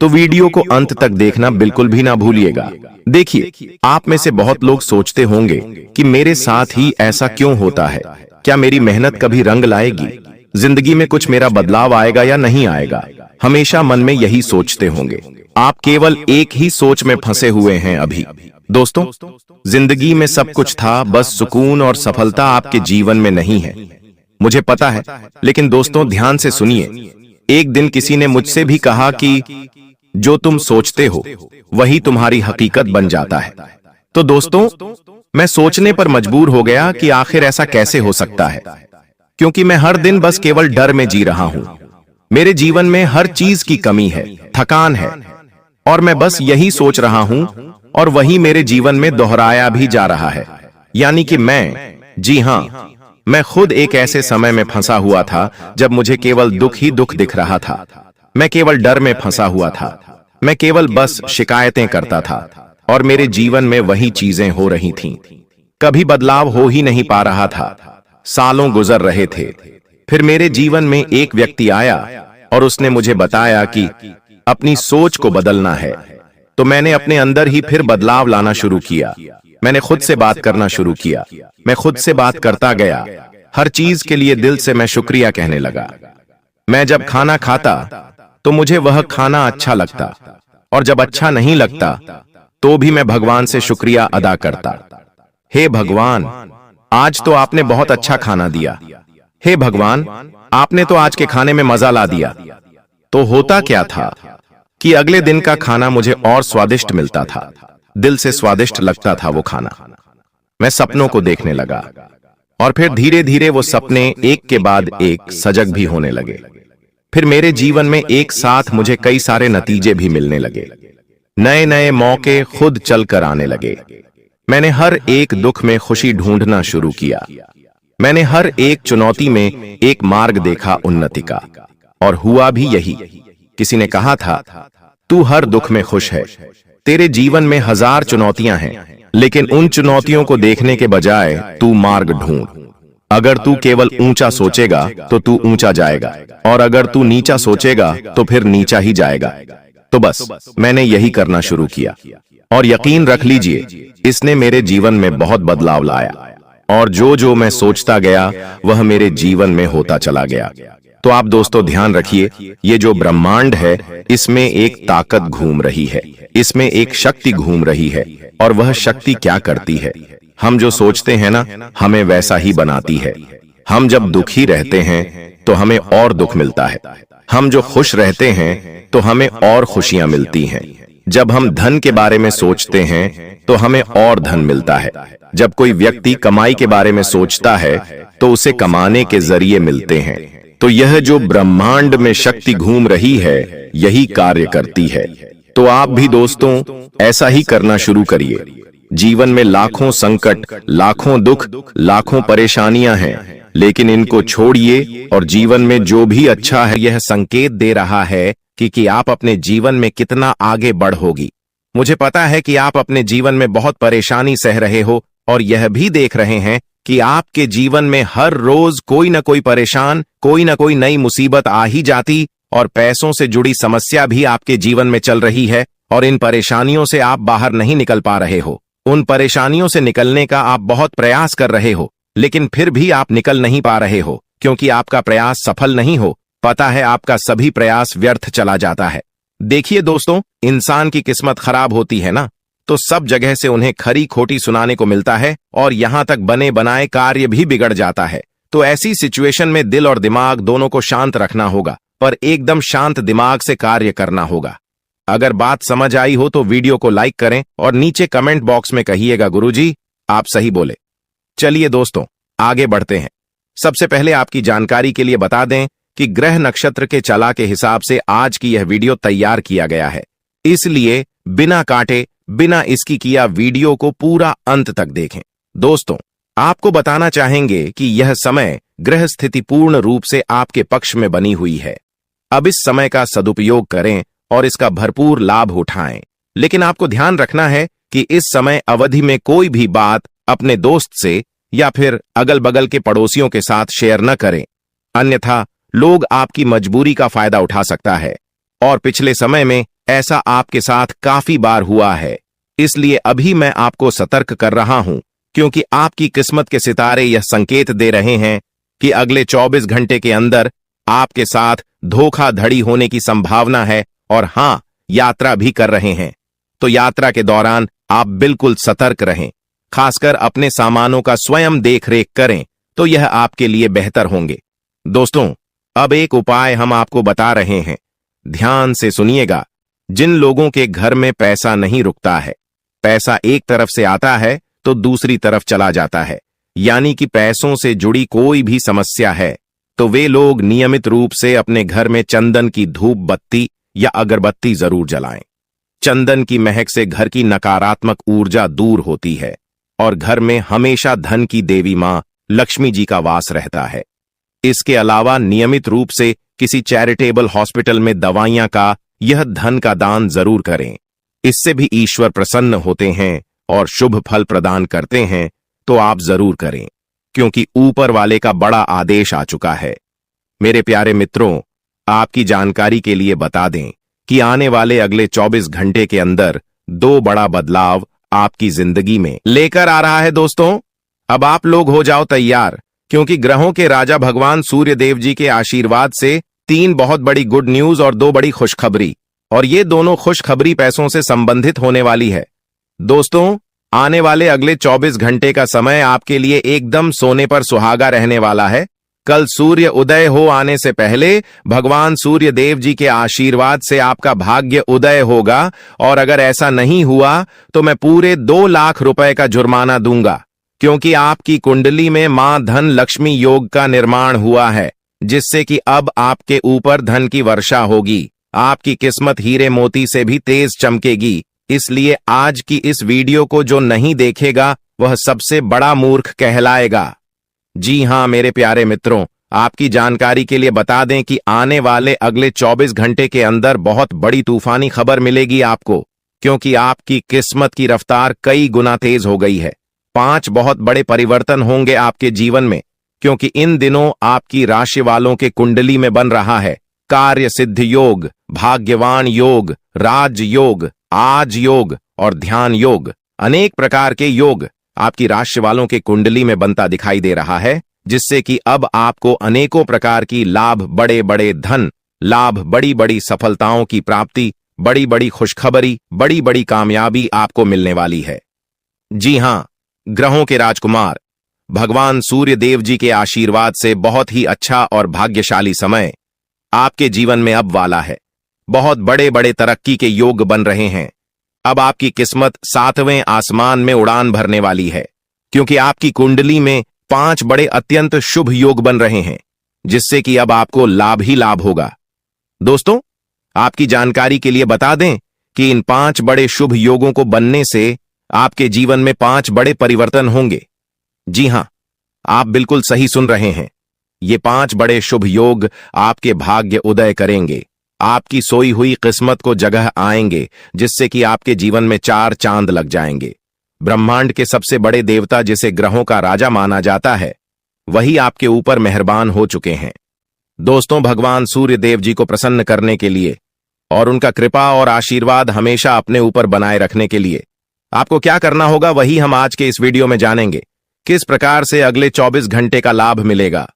तो वीडियो को अंत तक देखना बिल्कुल भी ना भूलिएगा। देखिए, आप में से बहुत लोग सोचते होंगे कि मेरे साथ ही ऐसा क्यों होता है, क्या मेरी मेहनत कभी रंग लाएगी, जिंदगी में कुछ मेरा बदलाव आएगा या नहीं आएगा। हमेशा मन में यही सोचते होंगे। आप केवल एक ही सोच में फंसे हुए हैं अभी। दोस्तों, जिंदगी में सब कुछ था, बस सुकून और सफलता आपके जीवन में नहीं है। मुझे पता है, लेकिन दोस्तों ध्यान से सुनिए। एक दिन किसी ने मुझसे भी कहा कि जो तुम सोचते हो वही तुम्हारी हकीकत बन जाता है। तो दोस्तों, मैं सोचने पर मजबूर हो गया कि आखिर ऐसा कैसे हो सकता है, क्योंकि मैं हर दिन बस केवल डर में जी रहा हूं। मेरे जीवन में हर चीज की कमी है, थकान है, और मैं बस यही सोच रहा हूं, और वही मेरे जीवन में दोहराया भी जा रहा है। यानी कि मैं, जी हां, मैं खुद एक ऐसे समय में फंसा हुआ था जब मुझे केवल दुख ही दुख दिख रहा था। मैं केवल डर में फंसा हुआ था। मैं केवल बस शिकायतें करता था, और मेरे जीवन में वही चीजें हो रही थीं। कभी बदलाव हो ही नहीं पा रहा था। सालों गुजर रहे थे। फिर मेरे जीवन में एक व्यक्ति आया और उसने मुझे बताया कि अपनी सोच को बदलना है। तो मैंने अपने अंदर ही फिर बदलाव लाना शुरू किया। मैंने खुद से बात करना शुरू किया। मैं खुद से बात करता गया। हर चीज के लिए दिल से मैं शुक्रिया कहने लगा। मैं जब खाना खाता तो मुझे वह खाना अच्छा लगता, और जब अच्छा नहीं लगता तो भी मैं भगवान से शुक्रिया अदा करता। हे भगवान, आज तो आपने बहुत अच्छा खाना दिया। हे भगवान, आपने तो आज के खाने में मजा ला दिया। तो होता क्या था कि अगले दिन का खाना मुझे और स्वादिष्ट मिलता था। दिल से स्वादिष्ट लगता था वो खाना। मैं सपनों को देखने लगा और फिर धीरे धीरे वो सपने एक के बाद एक सजग भी होने लगे। फिर मेरे जीवन में एक साथ मुझे कई सारे नतीजे भी मिलने लगे। नए नए मौके खुद चलकर आने लगे। मैंने हर एक दुख में खुशी ढूंढना शुरू किया। मैंने हर एक चुनौती में एक मार्ग देखा उन्नति का, और हुआ भी यही। किसी ने कहा था, तू हर दुख में खुश है, तेरे जीवन में 1000 चुनौतियां हैं, लेकिन उन चुनौतियों को देखने के बजाय तू मार्ग ढूंढ। अगर तू केवल ऊंचा सोचेगा तो तू ऊंचा जाएगा, और अगर तू नीचा सोचेगा तो फिर नीचा ही जाएगा। तो बस मैंने यही करना शुरू किया, और यकीन रख लीजिए इसने मेरे जीवन में बहुत बदलाव लाया, और जो जो मैं सोचता गया वह मेरे जीवन में होता चला गया। तो आप दोस्तों ध्यान रखिए, ये जो ब्रह्मांड है इसमें एक ताकत घूम रही है, इसमें एक शक्ति घूम रही है, और वह शक्ति क्या करती है, हम जो सोचते हैं ना, हमें वैसा ही बनाती है। हम जब दुखी रहते हैं तो हमें और दुख मिलता है, हम जो खुश रहते हैं तो हमें और खुशियां मिलती हैं। जब हम धन के बारे में सोचते हैं तो हमें और धन मिलता है। जब कोई व्यक्ति कमाई के बारे में सोचता है तो उसे कमाने के जरिए मिलते हैं। तो यह जो ब्रह्मांड में शक्ति घूम रही है यही कार्य करती है। तो आप भी दोस्तों ऐसा ही करना शुरू करिए। जीवन में लाखों संकट, लाखों दुख, लाखों परेशानियां हैं, लेकिन इनको छोड़िए और जीवन में जो भी अच्छा है यह संकेत दे रहा है कि आप अपने जीवन में कितना आगे बढ़ोगी। मुझे पता है कि आप अपने जीवन में बहुत परेशानी सह रहे हो, और यह भी देख रहे हैं कि आपके जीवन में हर रोज कोई न कोई परेशान, कोई न कोई नई मुसीबत आ ही जाती, और पैसों से जुड़ी समस्या भी आपके जीवन में चल रही है, और इन परेशानियों से आप बाहर नहीं निकल पा रहे हो। उन परेशानियों से निकलने का आप बहुत प्रयास कर रहे हो, लेकिन फिर भी आप निकल नहीं पा रहे हो, क्योंकि आपका प्रयास सफल नहीं हो। पता है आपका सभी प्रयास व्यर्थ चला जाता है। देखिए दोस्तों, इंसान की किस्मत खराब होती है ना, तो सब जगह से उन्हें खरी खोटी सुनाने को मिलता है, और यहां तक बने बनाए कार्य भी बिगड़ जाता है। तो ऐसी सिचुएशन में दिल और दिमाग दोनों को शांत रखना होगा, पर एकदम शांत दिमाग से कार्य करना होगा। अगर बात समझ आई हो तो वीडियो को लाइक करें और नीचे कमेंट बॉक्स में कहिएगा, गुरुजी आप सही बोले। चलिए दोस्तों आगे बढ़ते हैं। सबसे पहले आपकी जानकारी के लिए बता दें कि ग्रह नक्षत्र के चला के हिसाब से आज की यह वीडियो तैयार किया गया है, इसलिए बिना काटे बिना इसकी किया वीडियो को पूरा अंत तक देखें। दोस्तों आपको बताना चाहेंगे कि यह समय ग्रह स्थिति पूर्ण रूप से आपके पक्ष में बनी हुई है। अब इस समय का सदुपयोग करें और इसका भरपूर लाभ उठाएं, लेकिन आपको ध्यान रखना है कि इस समय अवधि में कोई भी बात अपने दोस्त से या फिर अगल बगल के पड़ोसियों के साथ शेयर न करें, अन्यथा लोग आपकी मजबूरी का फायदा उठा सकता है, और पिछले समय में ऐसा आपके साथ काफी बार हुआ है। इसलिए अभी मैं आपको सतर्क कर रहा हूं, क्योंकि आपकी किस्मत के सितारे यह संकेत दे रहे हैं कि अगले 24 घंटे के अंदर आपके साथ धोखाधड़ी होने की संभावना है, और हां यात्रा भी कर रहे हैं। तो यात्रा के दौरान आप बिल्कुल सतर्क रहें, खासकर अपने सामानों का स्वयं देखरेख करें, तो यह आपके लिए बेहतर होंगे। दोस्तों अब एक उपाय हम आपको बता रहे हैं, ध्यान से सुनिएगा। जिन लोगों के घर में पैसा नहीं रुकता है, पैसा एक तरफ से आता है तो दूसरी तरफ चला जाता है, यानी कि पैसों से जुड़ी कोई भी समस्या है, तो वे लोग नियमित रूप से अपने घर में चंदन की धूप बत्ती या अगरबत्ती जरूर जलाएं। चंदन की महक से घर की नकारात्मक ऊर्जा दूर होती है, और घर में हमेशा धन की देवी मां लक्ष्मी जी का वास रहता है। इसके अलावा नियमित रूप से किसी चैरिटेबल हॉस्पिटल में दवाइयां का यह धन का दान जरूर करें। इससे भी ईश्वर प्रसन्न होते हैं और शुभ फल प्रदान करते हैं, तो आप जरूर करें, क्योंकि ऊपर वाले का बड़ा आदेश आ चुका है। मेरे प्यारे मित्रों आपकी जानकारी के लिए बता दें कि आने वाले अगले 24 घंटे के अंदर 2 बड़ा बदलाव आपकी जिंदगी में लेकर आ रहा है। दोस्तों अब आप लोग हो जाओ तैयार, क्योंकि ग्रहों के राजा भगवान सूर्य देव जी के आशीर्वाद से 3 बहुत बड़ी गुड न्यूज और 2 बड़ी खुशखबरी, और ये दोनों खुशखबरी पैसों से संबंधित होने वाली है। दोस्तों आने वाले अगले 24 घंटे का समय आपके लिए एकदम सोने पर सुहागा रहने वाला है। कल सूर्य उदय हो आने से पहले भगवान सूर्य देव जी के आशीर्वाद से आपका भाग्य उदय होगा, और अगर ऐसा नहीं हुआ तो मैं पूरे 2 लाख रुपए का जुर्माना दूंगा, क्योंकि आपकी कुंडली में मां धन लक्ष्मी योग का निर्माण हुआ है, जिससे कि अब आपके ऊपर धन की वर्षा होगी। आपकी किस्मत हीरे मोती से भी तेज चमकेगी। इसलिए आज की इस वीडियो को जो नहीं देखेगा वह सबसे बड़ा मूर्ख कहलाएगा। जी हां मेरे प्यारे मित्रों, आपकी जानकारी के लिए बता दें कि आने वाले अगले 24 घंटे के अंदर बहुत बड़ी तूफानी खबर मिलेगी आपको, क्योंकि आपकी किस्मत की रफ्तार कई गुना तेज हो गई है। 5 बहुत बड़े परिवर्तन होंगे आपके जीवन में, क्योंकि इन दिनों आपकी राशि वालों के कुंडली में बन रहा है कार्य सिद्ध योग, भाग्यवान योग, राज योग, आज योग और ध्यान योग। अनेक प्रकार के योग आपकी राशि वालों के कुंडली में बनता दिखाई दे रहा है, जिससे कि अब आपको अनेकों प्रकार की लाभ, बड़े बड़े धन लाभ, बड़ी बड़ी सफलताओं की प्राप्ति, बड़ी बड़ी खुशखबरी, बड़ी बड़ी कामयाबी आपको मिलने वाली है। जी हां, ग्रहों के राजकुमार भगवान सूर्य देव जी के आशीर्वाद से बहुत ही अच्छा और भाग्यशाली समय आपके जीवन में अब वाला है। बहुत बड़े बड़े तरक्की के योग बन रहे हैं। अब आपकी किस्मत 7वें आसमान में उड़ान भरने वाली है, क्योंकि आपकी कुंडली में 5 बड़े अत्यंत शुभ योग बन रहे हैं, जिससे कि अब आपको लाभ ही लाभ होगा। दोस्तों, आपकी जानकारी के लिए बता दें कि इन 5 बड़े शुभ योगों को बनने से आपके जीवन में 5 बड़े परिवर्तन होंगे। जी हां, आप बिल्कुल सही सुन रहे हैं। ये 5 बड़े शुभ योग आपके भाग्य उदय करेंगे, आपकी सोई हुई किस्मत को जगह आएंगे, जिससे कि आपके जीवन में 4 चांद लग जाएंगे। ब्रह्मांड के सबसे बड़े देवता, जिसे ग्रहों का राजा माना जाता है, वही आपके ऊपर मेहरबान हो चुके हैं। दोस्तों, भगवान सूर्य देव जी को प्रसन्न करने के लिए और उनका कृपा और आशीर्वाद हमेशा अपने ऊपर बनाए रखने के लिए आपको क्या करना होगा, वही हम आज के इस वीडियो में जानेंगे। किस प्रकार से अगले 24 घंटे का लाभ मिलेगा,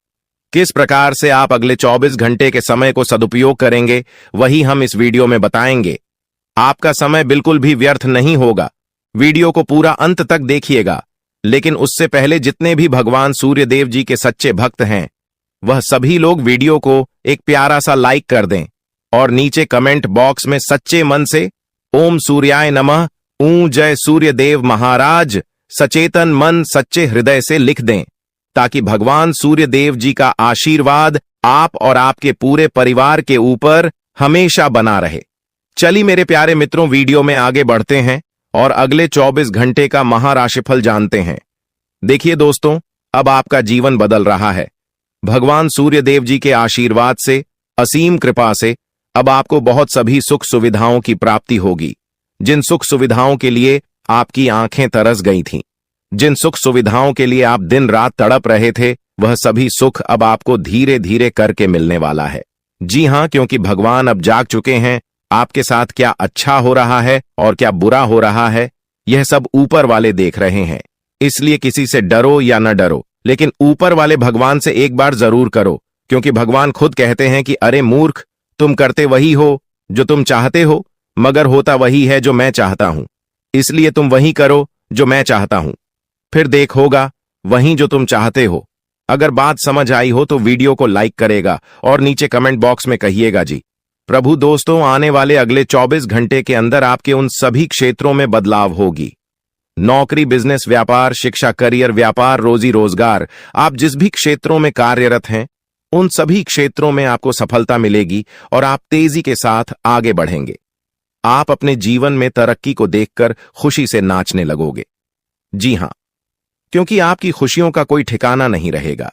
किस प्रकार से आप अगले 24 घंटे के समय को सदुपयोग करेंगे, वही हम इस वीडियो में बताएंगे। आपका समय बिल्कुल भी व्यर्थ नहीं होगा। वीडियो को पूरा अंत तक देखिएगा, लेकिन उससे पहले जितने भी भगवान सूर्य देव जी के सच्चे भक्त हैं, वह सभी लोग वीडियो को एक प्यारा सा लाइक कर दें और नीचे कमेंट बॉक्स में सच्चे मन से ओम सूर्याय नमः, ऊं जय सूर्य देव महाराज, सचेतन मन सच्चे हृदय से लिख दें, ताकि भगवान सूर्य देव जी का आशीर्वाद आप और आपके पूरे परिवार के ऊपर हमेशा बना रहे। चलिए मेरे प्यारे मित्रों, वीडियो में आगे बढ़ते हैं और अगले 24 घंटे का महाराशिफल जानते हैं। देखिए दोस्तों, अब आपका जीवन बदल रहा है। भगवान सूर्य देव जी के आशीर्वाद से, असीम कृपा से अब आपको बहुत सभी सुख सुविधाओं की प्राप्ति होगी। जिन सुख सुविधाओं के लिए आपकी आंखें तरस गई थीं, जिन सुख सुविधाओं के लिए आप दिन रात तड़प रहे थे, वह सभी सुख अब आपको धीरे धीरे करके मिलने वाला है। जी हां, क्योंकि भगवान अब जाग चुके हैं। आपके साथ क्या अच्छा हो रहा है और क्या बुरा हो रहा है, यह सब ऊपर वाले देख रहे हैं। इसलिए किसी से डरो या न डरो, लेकिन ऊपर वाले भगवान से एक बार जरूर करो, क्योंकि भगवान खुद कहते हैं कि अरे मूर्ख, तुम करते वही हो जो तुम चाहते हो, मगर होता वही है जो मैं चाहता हूं। इसलिए तुम वही करो जो मैं चाहता हूं, फिर देख होगा वही जो तुम चाहते हो। अगर बात समझ आई हो तो वीडियो को लाइक करेगा और नीचे कमेंट बॉक्स में कहिएगा जी प्रभु। दोस्तों, आने वाले अगले 24 घंटे के अंदर आपके उन सभी क्षेत्रों में बदलाव होगी। नौकरी, बिजनेस, व्यापार, शिक्षा, करियर, व्यापार, रोजी रोजगार, आप जिस भी क्षेत्रों में कार्यरत हैं, उन सभी क्षेत्रों में आपको सफलता मिलेगी और आप तेजी के साथ आगे बढ़ेंगे। आप अपने जीवन में तरक्की को देखकर खुशी से नाचने लगोगे। जी हां, क्योंकि आपकी खुशियों का कोई ठिकाना नहीं रहेगा।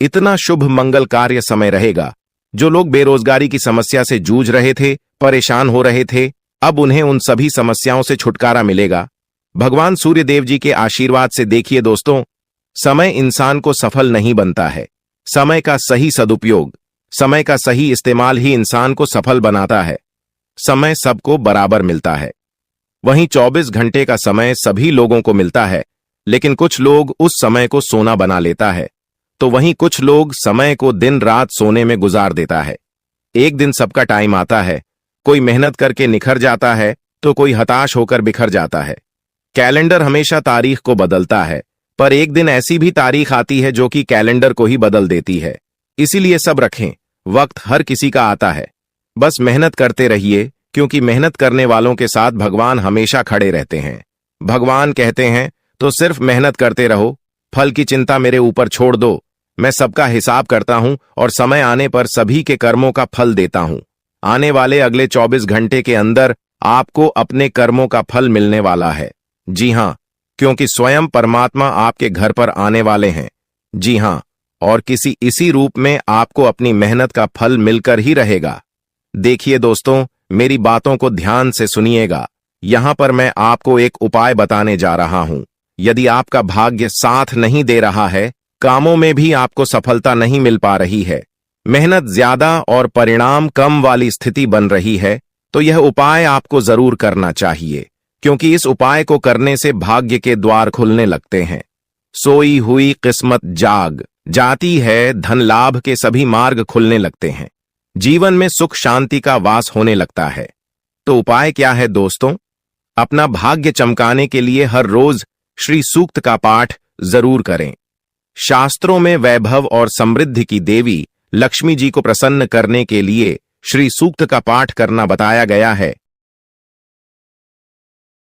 इतना शुभ मंगल कार्य समय रहेगा। जो लोग बेरोजगारी की समस्या से जूझ रहे थे, परेशान हो रहे थे, अब उन्हें उन सभी समस्याओं से छुटकारा मिलेगा भगवान सूर्य देव जी के आशीर्वाद से। देखिए दोस्तों, समय इंसान को सफल नहीं बनता है। समय का सही सदुपयोग, समय का सही इस्तेमाल ही इंसान को सफल बनाता है। समय सबको बराबर मिलता है। वहीं 24 घंटे का समय सभी लोगों को मिलता है, लेकिन कुछ लोग उस समय को सोना बना लेता है, तो वहीं कुछ लोग समय को दिन रात सोने में गुजार देता है। एक दिन सबका टाइम आता है। कोई मेहनत करके निखर जाता है तो कोई हताश होकर बिखर जाता है। कैलेंडर हमेशा तारीख को बदलता है, पर एक दिन ऐसी भी तारीख आती है जो कि कैलेंडर को ही बदल देती है। इसीलिए सब रखें, वक्त हर किसी का आता है। बस मेहनत करते रहिए, क्योंकि मेहनत करने वालों के साथ भगवान हमेशा खड़े रहते हैं। भगवान कहते हैं तो सिर्फ मेहनत करते रहो, फल की चिंता मेरे ऊपर छोड़ दो। मैं सबका हिसाब करता हूं और समय आने पर सभी के कर्मों का फल देता हूं। आने वाले अगले 24 घंटे के अंदर आपको अपने कर्मों का फल मिलने वाला है। जी हां, क्योंकि स्वयं परमात्मा आपके घर पर आने वाले हैं। जी हां, और किसी इसी रूप में आपको अपनी मेहनत का फल मिलकर ही रहेगा। देखिए दोस्तों, मेरी बातों को ध्यान से सुनिएगा। यहां पर मैं आपको एक उपाय बताने जा रहा हूं। यदि आपका भाग्य साथ नहीं दे रहा है, कामों में भी आपको सफलता नहीं मिल पा रही है, मेहनत ज्यादा और परिणाम कम वाली स्थिति बन रही है, तो यह उपाय आपको जरूर करना चाहिए, क्योंकि इस उपाय को करने से भाग्य के द्वार खुलने लगते हैं। सोई हुई किस्मत जाग जाती है, धन लाभ के सभी मार्ग खुलने लगते हैं, जीवन में सुख शांति का वास होने लगता है। तो उपाय क्या है दोस्तों? अपना भाग्य चमकाने के लिए हर रोज श्री सूक्त का पाठ जरूर करें। शास्त्रों में वैभव और समृद्धि की देवी लक्ष्मी जी को प्रसन्न करने के लिए श्री सूक्त का पाठ करना बताया गया है।